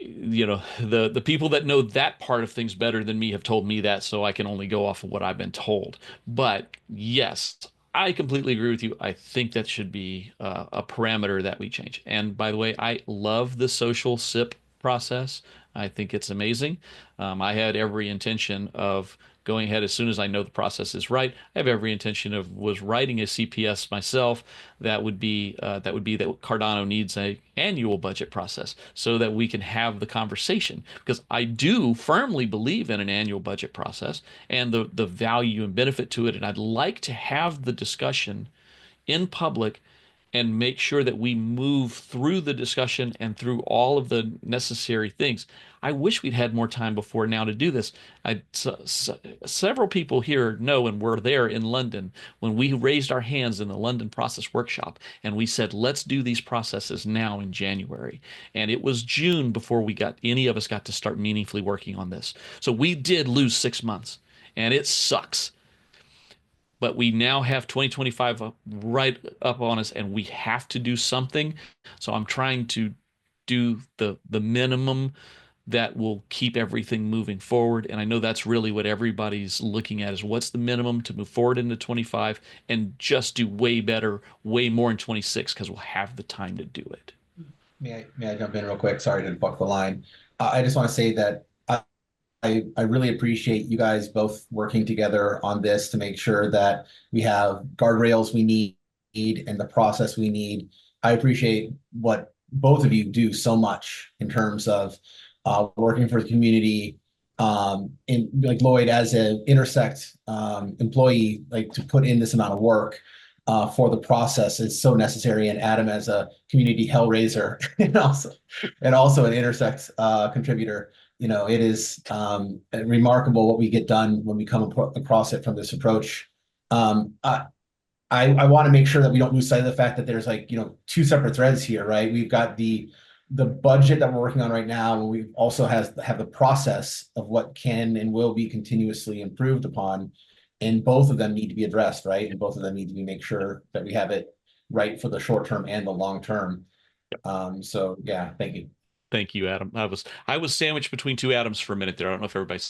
B: the people that know that part of things better than me have told me that, so I can only go off of what I've been told. But yes, I completely agree with you. I think that should be a parameter that we change. And by the way, I love the social SIP process. I think it's amazing. I had every intention of going ahead as soon as I know the process is right. I have every intention of was writing a CPS myself. That would be that Cardano needs a annual budget process so that we can have the conversation, because I do firmly believe in an annual budget process and the value and benefit to it, and I'd like to have the discussion in public and make sure that we move through the discussion and through all of the necessary things. I wish we'd had more time before now to do this. Several people here know and were there in London when we raised our hands in the London process workshop and we said, let's do these processes now in January. And it was June before any of us got to start meaningfully working on this. So we did lose 6 months, and it sucks. But we now have 2025 right up on us, and we have to do something. So I'm trying to do the minimum that will keep everything moving forward. And I know that's really what everybody's looking at, is what's the minimum to move forward into 25 and just do way better, way more in 26, because we'll have the time to do it.
H: May I jump in real quick? Sorry to buck the line. I just want to say that I really appreciate you guys both working together on this to make sure that we have guardrails we need and the process we need. I appreciate what both of you do so much in terms of working for the community. And like Lloyd, as an Intersect employee, like to put in this amount of work for the process is so necessary. And Adam, as a community hellraiser and also an Intersect contributor, you know, it is remarkable what we get done when we come across it from this approach. I want to make sure that we don't lose sight of the fact that there's, like, you know, two separate threads here, right? We've got the budget that we're working on right now, and we also have the process of what can and will be continuously improved upon, and both of them need to be addressed, right? And both of them need to be make sure that we have it right for the short term and the long term. So yeah, thank you.
B: Thank you, Adam. I was sandwiched between two Adams for a minute there. I don't know if everybody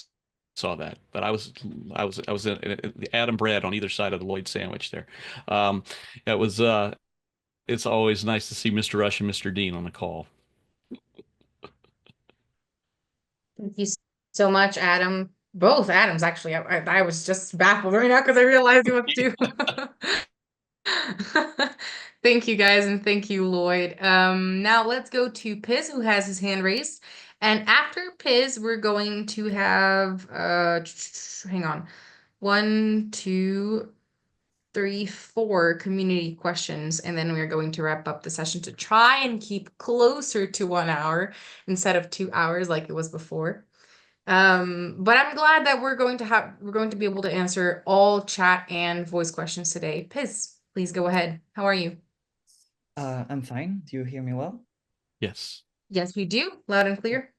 B: saw that, but I was in the Adam bread on either side of the Lloyd sandwich there. It was it's always nice to see Mr. Rush and Mr. Dean on the call.
A: Thank you so much, Adam. Both Adams, actually. I was just baffled right now because I realized you went to. Thank you, guys, and thank you, Lloyd. Now let's go to Piz, who has his hand raised. And after Piz, we're going to have hang on. 1, 2, 3, 4 community questions, and then we're going to wrap up the session to try and keep closer to 1 hour instead of 2 hours like it was before. But I'm glad that we're going to be able to answer all chat and voice questions today. Piz, please go ahead. How are you?
I: I'm fine. Do you hear me well?
B: Yes.
A: Yes, we do. Loud and clear.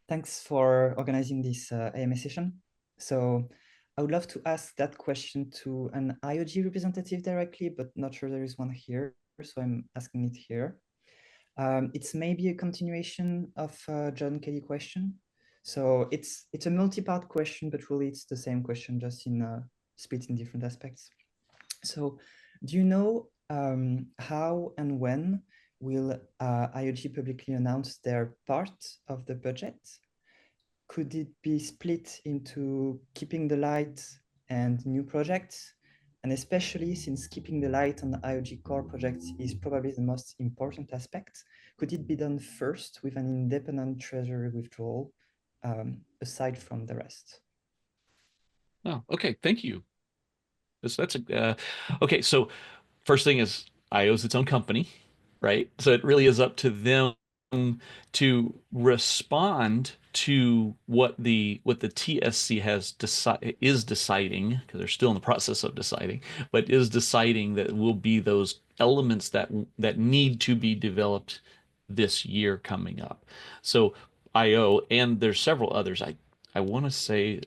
I: Thanks for organizing this AMA session. So I would love to ask that question to an IOG representative directly, but not sure there is one here, so I'm asking it here. It's maybe a continuation of John Kelly question. So it's a multi-part question, but really it's the same question, just in split in different aspects. So do you know how and when will IOG publicly announce their part of the budget? Could it be split into keeping the light and new projects? And especially since keeping the light on the IOG core projects is probably the most important aspect, could it be done first with an independent treasury withdrawal aside from the rest?
B: Oh, okay. Thank you. That's okay. So first thing is IO is its own company, right? So it really is up to them to respond to what the TSC is deciding, because they're still in the process of deciding, but is deciding that will be those elements that need to be developed this year coming up. So IO, and there's several others. I want to say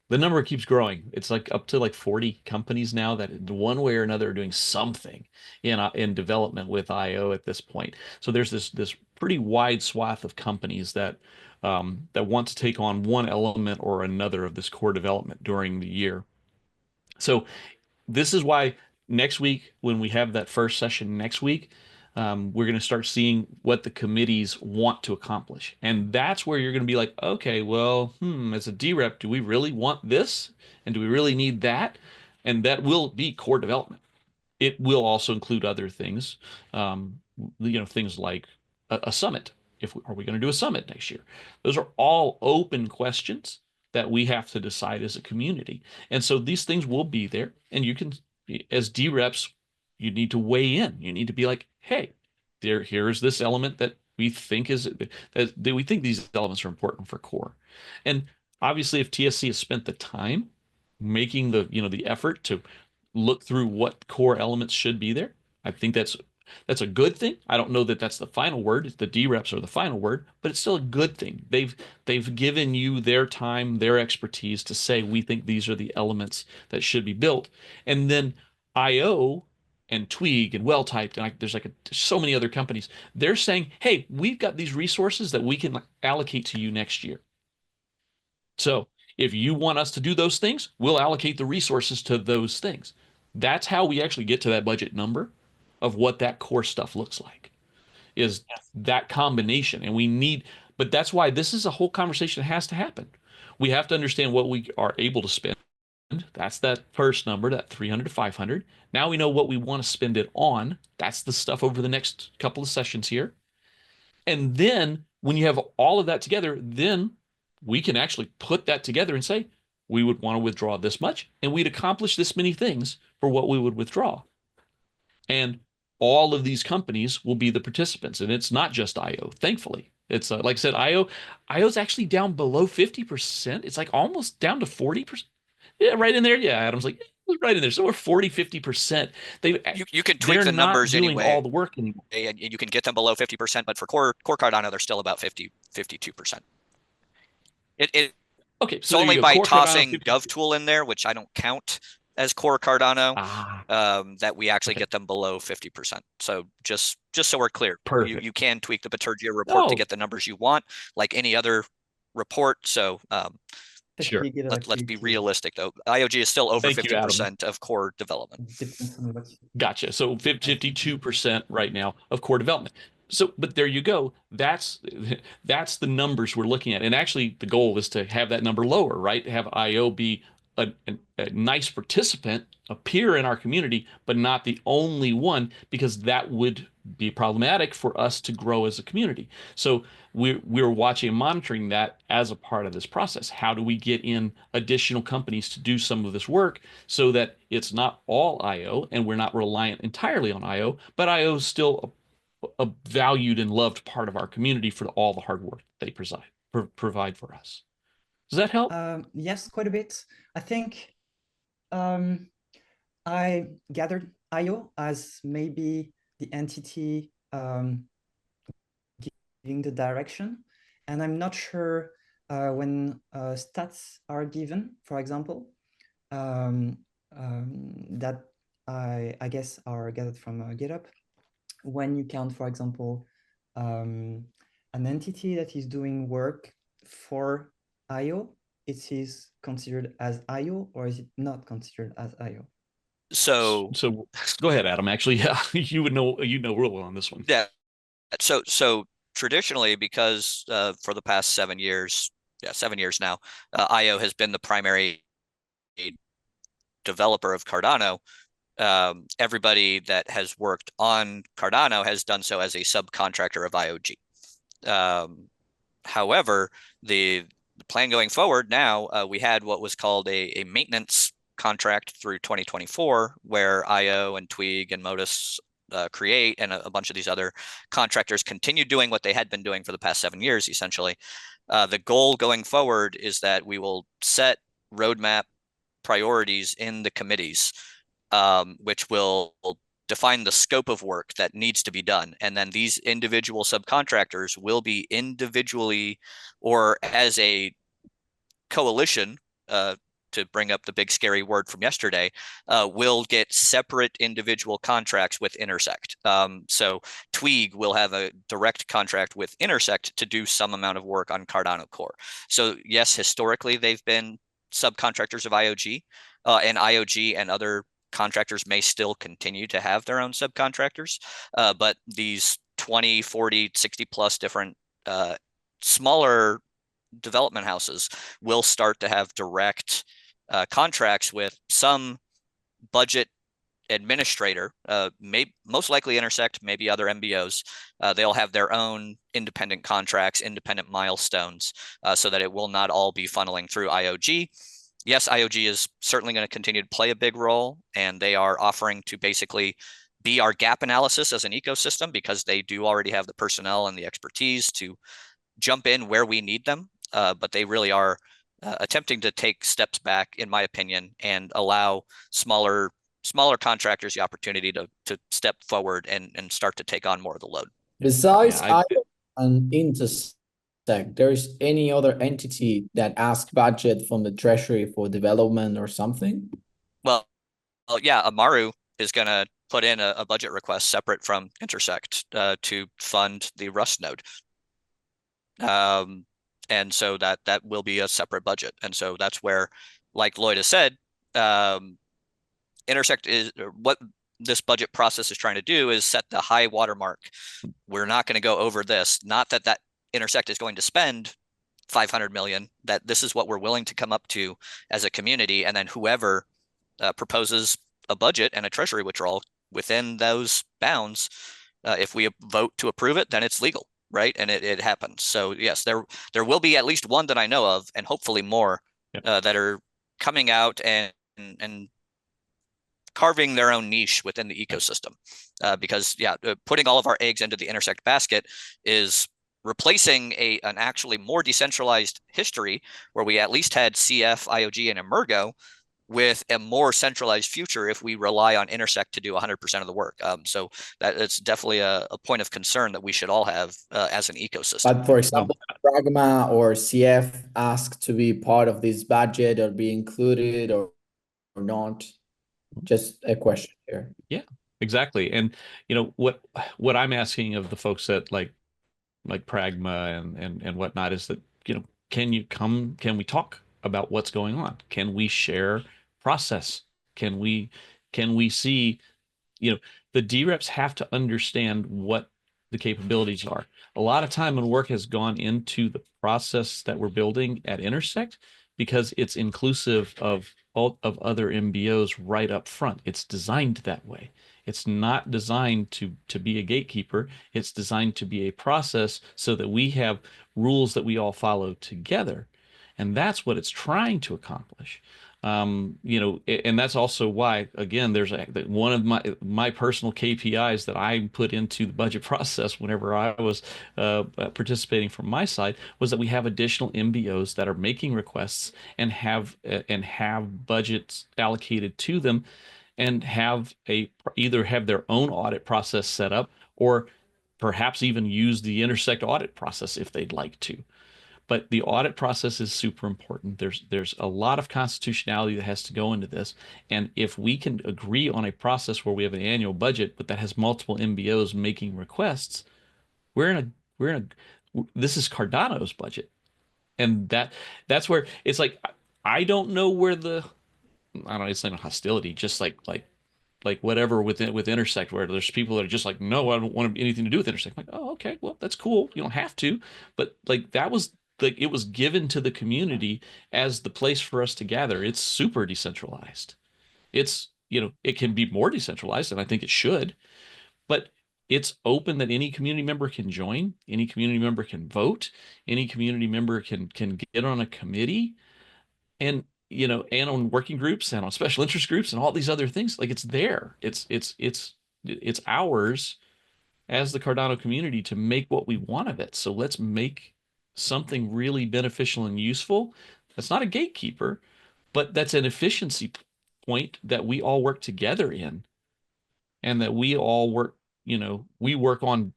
B: the number keeps growing. It's like up to like 40 companies now that one way or another are doing something in development with IO at this point. So there's this pretty wide swath of companies that want to take on one element or another of this core development during the year. So this is why next week, when we have that first session next week, We're going to start seeing what the committees want to accomplish. And that's where you're going to be like, okay, well, as a DRep, do we really want this? And do we really need that? And that will be core development. It will also include other things, things like a summit. Are we going to do a summit next year? Those are all open questions that we have to decide as a community. And so these things will be there. And you can, as DReps, you need to weigh in. You need to be like, hey, here's this element that we think we think these elements are important for core. And obviously, if TSC has spent the time making the effort to look through what core elements should be there, I think that's a good thing. I don't know that that's the final word. The DReps are the final word, but it's still a good thing. They've given you their time, their expertise to say, we think these are the elements that should be built. And then IO and Twig and Well-Typed, and there's so many other companies, they're saying, hey, we've got these resources that we can allocate to you next year. So if you want us to do those things, we'll allocate the resources to those things. That's how we actually get to that budget number of what that core stuff looks like, is that combination. And but that's why this is a whole conversation that has to happen. We have to understand what we are able to spend. That's that first number, that 300 to 500. Now we know what we want to spend it on. That's the stuff over the next couple of sessions here. And then when you have all of that together, then we can actually put that together and say, we would want to withdraw this much, and we'd accomplish this many things for what we would withdraw. And all of these companies will be the participants, and it's not just IO, thankfully. It's like I said, IO's actually down below 50%. It's like almost down to 40%. Yeah, right in there. Yeah, Adam's like, right in there. So we're 40, 50%.
G: You can tweak the numbers anyway.
B: All the work anymore.
G: And you can get them below 50%, but for core Cardano, they're still about 52%.
B: Okay,
G: so only by tossing GovTool in there, which I don't count as core Cardano, that we actually get them below 50%. So just so we're clear, you can tweak the Bitergia report to get the numbers you want, like any other report. So
B: sure,
G: let's be realistic though. IOG is still over 50% of core development.
B: Gotcha. So 52% right now of core development. So, but there you go. That's the numbers we're looking at. And actually the goal is to have that number lower, right? Have IO be a nice participant, appear in our community, but not the only one, because that would be problematic for us to grow as a community. So we're watching and monitoring that as a part of this process. How do we get in additional companies to do some of this work so that it's not all IO and we're not reliant entirely on IO, but IO is still a valued and loved part of our community for all the hard work they provide for us. Does that help?
I: Yes, quite a bit. I think I gathered IO as maybe the entity giving the direction, and I'm not sure when stats are given, for example, that I guess are gathered from GitHub. When you count, for example, an entity that is doing work for IO, it is considered as IO, or is it not considered as IO?
B: So go ahead, Adam. Actually, yeah, you know real well on this one.
G: Yeah. So traditionally, because for the past 7 years, 7 years now, IO has been the primary developer of Cardano. Everybody that has worked on Cardano has done so as a subcontractor of IOG. However, the plan going forward now, we had what was called a maintenance contract through 2024, where IO and Twig and Modus Create and a bunch of these other contractors continue doing what they had been doing for the past 7 years, essentially. The goal going forward is that we will set roadmap priorities in the committees, which will define the scope of work that needs to be done. And then these individual subcontractors will be individually or as a coalition, to bring up the big scary word from yesterday, will get separate individual contracts with Intersect. So Twig will have a direct contract with Intersect to do some amount of work on Cardano Core. So yes, historically, they've been subcontractors of IOG, and IOG and other contractors may still continue to have their own subcontractors, but these 20, 40, 60 plus different smaller development houses will start to have direct contracts with some budget administrator, most likely Intersect, maybe other MBOs. They'll have their own independent contracts, independent milestones, so that it will not all be funneling through IOG. Yes, IOG is certainly going to continue to play a big role, and they are offering to basically be our gap analysis as an ecosystem, because they do already have the personnel and the expertise to jump in where we need them. But they really are attempting to take steps back, in my opinion, and allow smaller contractors the opportunity to step forward and start to take on more of the load.
E: Besides
B: Yeah,
E: IO and Intersect, there's any other entity that asks budget from the treasury for development or something?
G: Well, yeah, Amaru is going to put in a budget request separate from Intersect to fund the Rust node. And so that will be a separate budget. And so that's where, like Lloyd has said, Intersect is what this budget process is trying to do is set the high watermark. We're not going to go over this. Not that Intersect is going to spend 500 million, that this is what we're willing to come up to as a community. And then whoever proposes a budget and a treasury withdrawal within those bounds, if we vote to approve it, then it's legal, right? And it happens. So yes, there will be at least one that I know of, and hopefully more that are coming out and carving their own niche within the ecosystem, because putting all of our eggs into the Intersect basket is replacing an actually more decentralized history where we at least had CF, IOG, and Emergo, with a more centralized future if we rely on Intersect to do 100% of the work. So it's definitely a point of concern that we should all have as an ecosystem.
E: But for example, Pragma or CF ask to be part of this budget or be included or not? Just a question here. Yeah,
B: exactly. And what I'm asking of the folks that like Pragma and whatnot is that, can we talk about what's going on? Can we share process? Can we see, the DReps have to understand what the capabilities are. A lot of time and work has gone into the process that we're building at Intersect because it's inclusive of other MBOs right up front. It's designed that way. It's not designed to be a gatekeeper. It's designed to be a process so that we have rules that we all follow together. And that's what it's trying to accomplish. And that's also why, again, there's one of my personal KPIs that I put into the budget process whenever I was participating from my side was that we have additional MBOs that are making requests and have budgets allocated to them, and either have their own audit process set up or perhaps even use the Intersect audit process if they'd like to. But the audit process is super important. There's a lot of constitutionality that has to go into this. And if we can agree on a process where we have an annual budget, but that has multiple MBOs making requests, this is Cardano's budget. And that's where it's like, I don't know where it's not a hostility, just like whatever with Intersect, where there's people that are just like, no, I don't want anything to do with Intersect. I'm like, oh, okay, well, that's cool. You don't have to. But it was given to the community as the place for us to gather. It's super decentralized. It's, it can be more decentralized, and I think it should, but it's open that any community member can join, any community member can vote, any community member can get on a committee, and and on working groups and on special interest groups and all these other things. Like, it's there. It's ours as the Cardano community to make what we want of it. So let's make something really beneficial and useful. That's not a gatekeeper, but that's an efficiency point that we all work together in, and that we all work, we work on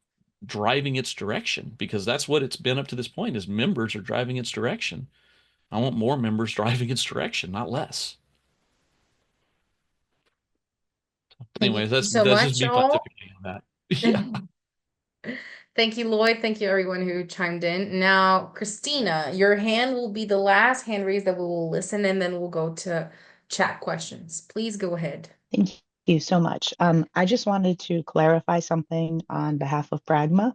B: driving its direction, because that's what it's been up to this point, is members are driving its direction. I want more members driving its direction, not less. Anyways, that's just me pontificating on that. Yeah.
A: Thank you, Lloyd. Thank you, everyone who chimed in. Now, Christina, your hand will be the last hand raised that we will listen, and then we'll go to chat questions. Please go ahead.
J: Thank you so much. I just wanted to clarify something on behalf of Pragma.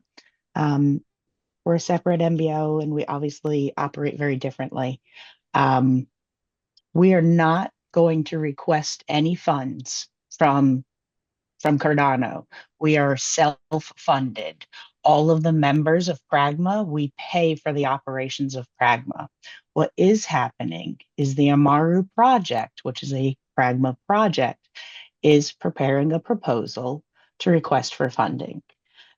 J: We're a separate MBO and we obviously operate very differently. We are not going to request any funds from Cardano. We are self-funded. All of the members of Pragma, we pay for the operations of Pragma. What is happening is the Amaru project, which is a Pragma project, is preparing a proposal to request for funding.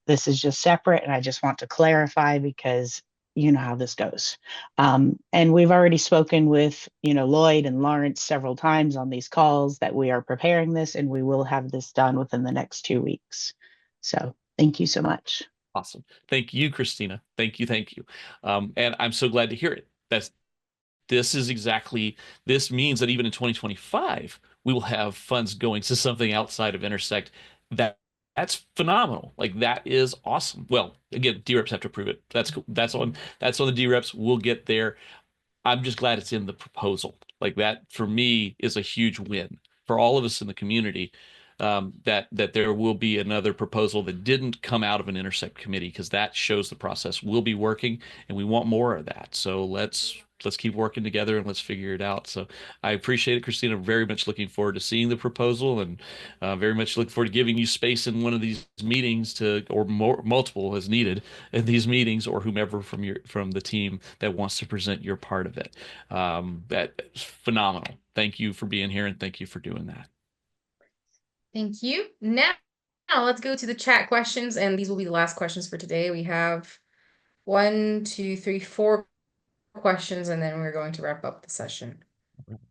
J: This is just separate, and I just want to clarify because you know how this goes. And we've already spoken with, Lloyd and Lawrence several times on these calls that we are preparing this and we will have this done within the next 2 weeks. So thank you so much.
B: Awesome. Thank you, Christina. Thank you. Thank you. And I'm so glad to hear it. This means that even in 2025, we will have funds going to something outside of Intersect. That's phenomenal. Like, that is awesome. Well, again, DReps have to approve it. That's cool. That's on the DReps. We'll get there. I'm just glad it's in the proposal. Like, that for me is a huge win for all of us in the community. That there will be another proposal that didn't come out of an Intersect committee, because that shows the process will be working, and we want more of that. So let's keep working together and let's figure it out. So I appreciate it, Christina. Very much looking forward to seeing the proposal, and very much looking forward to giving you space in one of these meetings or multiple as needed in these meetings, or whomever from the team that wants to present your part of it. That's phenomenal. Thank you for being here, and thank you for doing that.
A: Thank you. Now let's go to the chat questions, and these will be the last questions for today. We have 1, 2, 3, 4 questions, and then we're going to wrap up the session.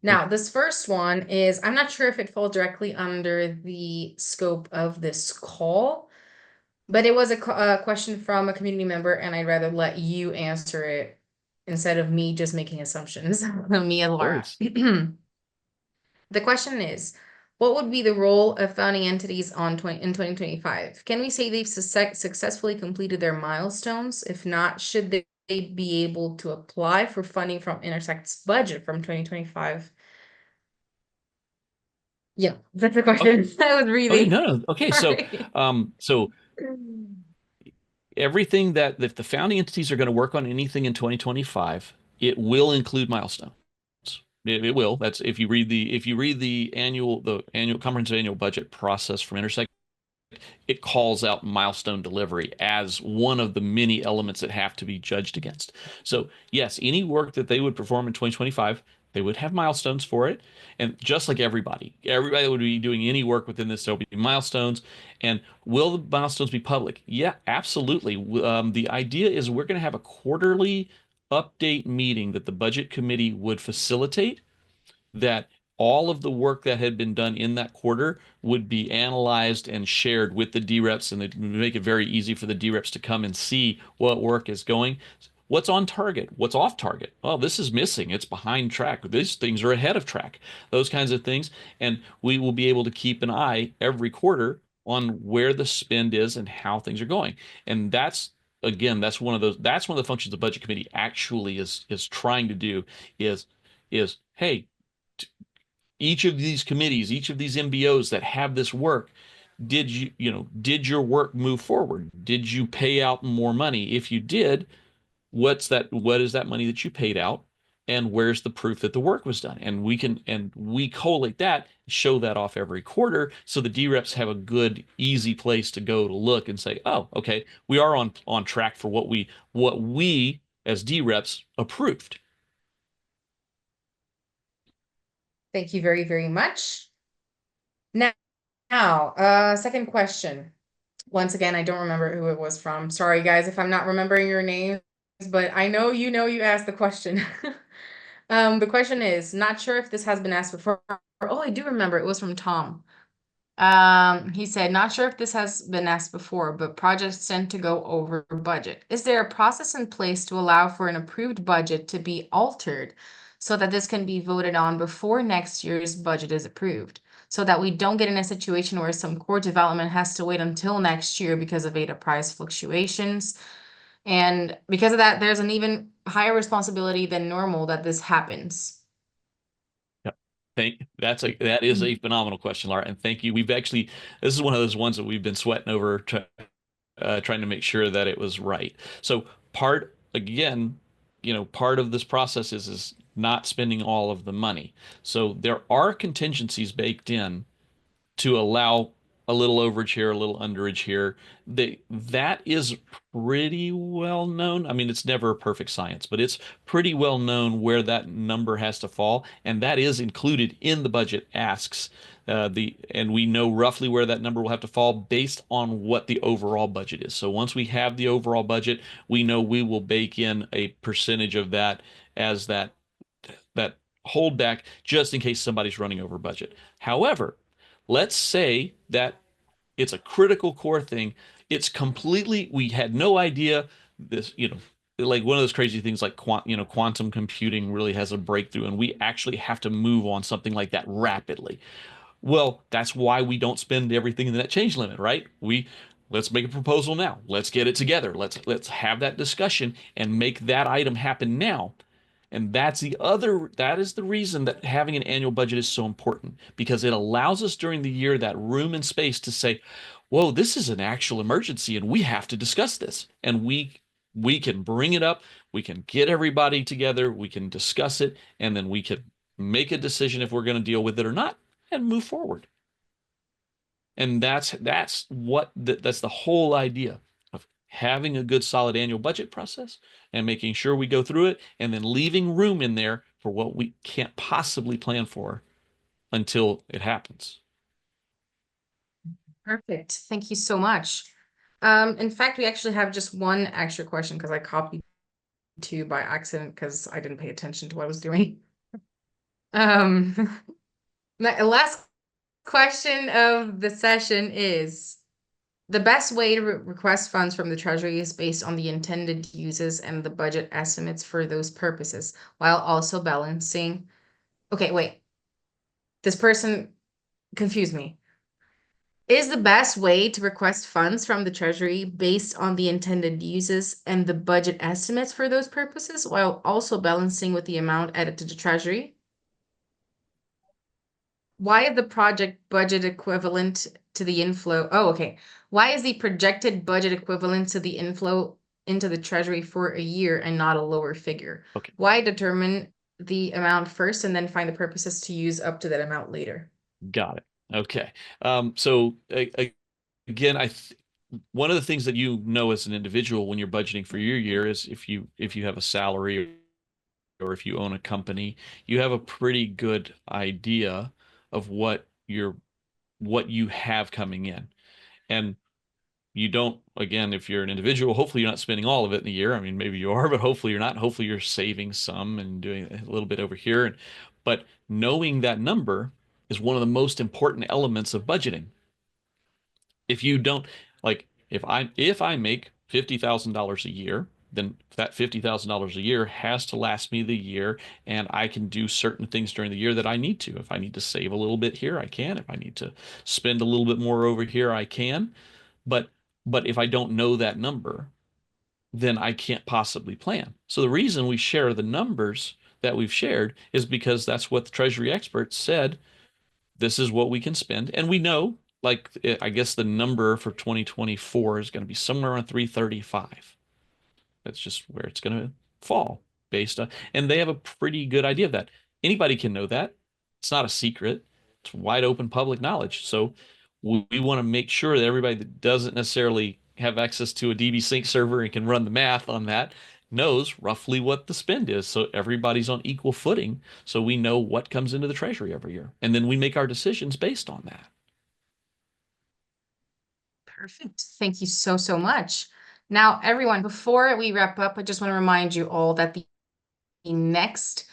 A: Now, this first one is, I'm not sure if it falls directly under the scope of this call, but it was a question from a community member, and I'd rather let you answer it instead of me just making assumptions. Me and Laura. The question is, what would be the role of founding entities in 2025? Can we say they've successfully completed their milestones? If not, should they be able to apply for funding from Intersect's budget from 2025? Yeah, that's the question.
B: Okay.
A: I was reading.
B: No. Okay, so everything that if the founding entities are going to work on anything in 2025, it will include milestones. It will. That's if you read the annual comprehensive annual budget process from Intersect, it calls out milestone delivery as one of the many elements that have to be judged against. So yes, any work that they would perform in 2025, they would have milestones for it. And just like everybody that would be doing any work within this, there'll be milestones. And will the milestones be public? Yeah, absolutely. The idea is we're going to have a quarterly update meeting that the budget committee would facilitate, that all of the work that had been done in that quarter would be analyzed and shared with the DReps, and they'd make it very easy for the DReps to come and see what work is going, what's on target, what's off target. Well, this is missing, it's behind track, these things are ahead of track, those kinds of things. And we will be able to keep an eye every quarter on where the spend is and how things are going. And that's one of the functions the budget committee actually is trying to do is hey, each of these committees, each of these MBOs that have this work, did your work move forward? Did you pay out more money? If you did, what is that money that you paid out, and where's the proof that the work was done? And we collate that, show that off every quarter, so the DReps have a good, easy place to go to look and say, oh, okay, we are on track for what we as DReps approved.
A: Thank you very, very much. Now, second question. Once again, I don't remember who it was from. Sorry, guys, if I'm not remembering your names, but I know you asked the question. The question is, not sure if this has been asked before. Oh, I do remember. It was from Tom. He said, not sure if this has been asked before, but projects tend to go over budget. Is there a process in place to allow for an approved budget to be altered so that this can be voted on before next year's budget is approved, so that we don't get in a situation where some core development has to wait until next year because of ADA price fluctuations? And because of that, there's an even higher responsibility than normal that this happens.
B: Yep. That is a phenomenal question, Laura, and thank you. This is one of those ones that we've been sweating over trying to make sure that it was right. So part of this process is not spending all of the money. So there are contingencies baked in to allow a little overage here, a little underage here. That is pretty well known. I mean, it's never a perfect science, but it's pretty well known where that number has to fall, and that is included in the budget asks. And we know roughly where that number will have to fall based on what the overall budget is. So once we have the overall budget, we know we will bake in a percentage of that as that holdback just in case somebody's running over budget. However, let's say that it's a critical core thing. We had no idea this, like one of those crazy things like quantum computing really has a breakthrough and we actually have to move on something like that rapidly. Well, that's why we don't spend everything in that change limit, right? Let's make a proposal now. Let's get it together. Let's have that discussion and make that item happen now. And that is the reason that having an annual budget is so important, because it allows us during the year that room and space to say, whoa, this is an actual emergency and we have to discuss this. And we can bring it up, we can get everybody together, we can discuss it, and then we can make a decision if we're going to deal with it or not and move forward. And that's the whole idea of having a good solid annual budget process and making sure we go through it and then leaving room in there for what we can't possibly plan for until it happens.
A: Perfect. Thank you so much. In fact, we actually have just one extra question because I copied two by accident because I didn't pay attention to what I was doing. My last question of the session is, the best way to request funds from the Treasury is based on the intended uses and the budget estimates for those purposes, while also balancing. Okay, wait. This person confused me. Is the best way to request funds from the Treasury based on the intended uses and the budget estimates for those purposes, while also balancing with the amount added to the Treasury? Why is the project budget equivalent to the inflow? Oh, okay. Why is the projected budget equivalent to the inflow into the Treasury for a year and not a lower figure?
B: Okay.
A: Why determine the amount first and then find the purposes to use up to that amount later?
B: Got it. Okay. So again, one of the things that as an individual when you're budgeting for your year is if you have a salary or if you own a company, you have a pretty good idea of what you have coming in. And you don't, again, if you're an individual, hopefully you're not spending all of it in the year. I mean, maybe you are, but hopefully you're not. Hopefully you're saving some and doing a little bit over here. But knowing that number is one of the most important elements of budgeting. If you don't, like, if I make $50,000 a year, then that $50,000 a year has to last me the year, and I can do certain things during the year that I need to. If I need to save a little bit here, I can. If I need to spend a little bit more over here, I can. But if I don't know that number, then I can't possibly plan. So the reason we share the numbers that we've shared is because that's what the Treasury experts said. This is what we can spend. And we know, like, I guess the number for 2024 is going to be somewhere around 335. That's just where it's going to fall based on, and they have a pretty good idea of that. Anybody can know that. It's not a secret. It's wide open public knowledge. So we want to make sure that everybody that doesn't necessarily have access to a DB Sync server and can run the math on that knows roughly what the spend is. So everybody's on equal footing. So we know what comes into the Treasury every year. And then we make our decisions based on that.
A: Perfect. Thank you so, so much. Now, everyone, before we wrap up, I just want to remind you all that the next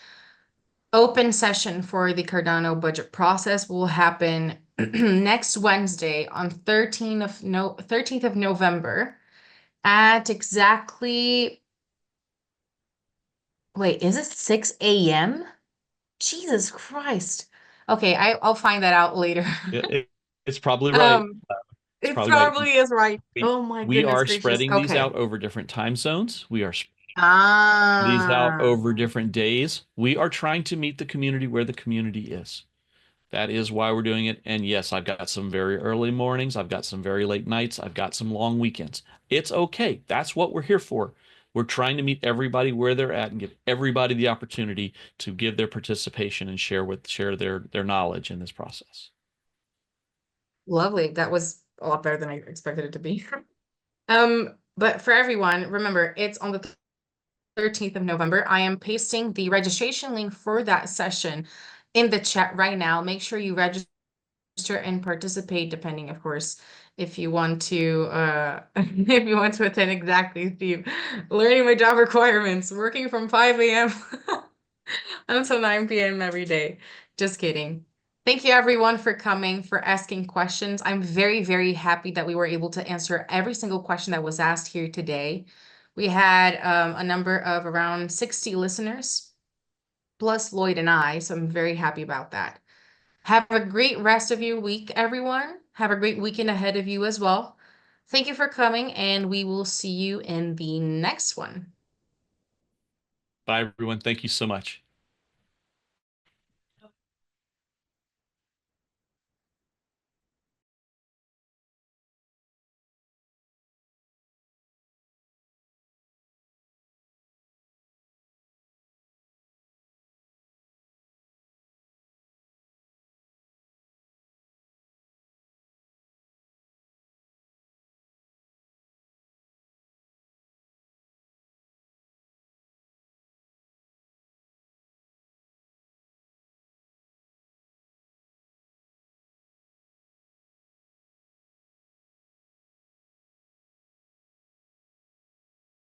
A: open session for the Cardano budget process will happen next Wednesday on 13th of November at exactly, wait, is it 6 a.m.? Jesus Christ. Okay, I'll find that out later.
B: It's probably right.
A: It probably is right. Oh my
B: We
A: goodness
B: are
A: gracious.
B: spreading these
A: Okay.
B: out over different time zones. We are spreading these out over different days. We are trying to meet the community where the community is. That is why we're doing it. And yes, I've got some very early mornings. I've got some very late nights. I've got some long weekends. It's okay. That's what we're here for. We're trying to meet everybody where they're at and give everybody the opportunity to give their participation and share their knowledge in this process.
A: Lovely. That was a lot better than I expected it to be. But for everyone, remember, it's on the 13th of November. I am pasting the registration link for that session in the chat right now. Make sure you register and participate, depending, of course, if you want to if you want to attend. Exactly, Steve. Learning my job requirements, working from 5 a.m. until 9 p.m. every day. Just kidding. Thank you everyone for coming, for asking questions. I'm very, very happy that we were able to answer every single question that was asked here today. We had a number of around 60 listeners, plus Lloyd and I, so I'm very happy about that. Have a great rest of your week, everyone. Have a great weekend ahead of you as well. Thank you for coming, and we will see you in the next one.
B: Bye, everyone. Thank you so much.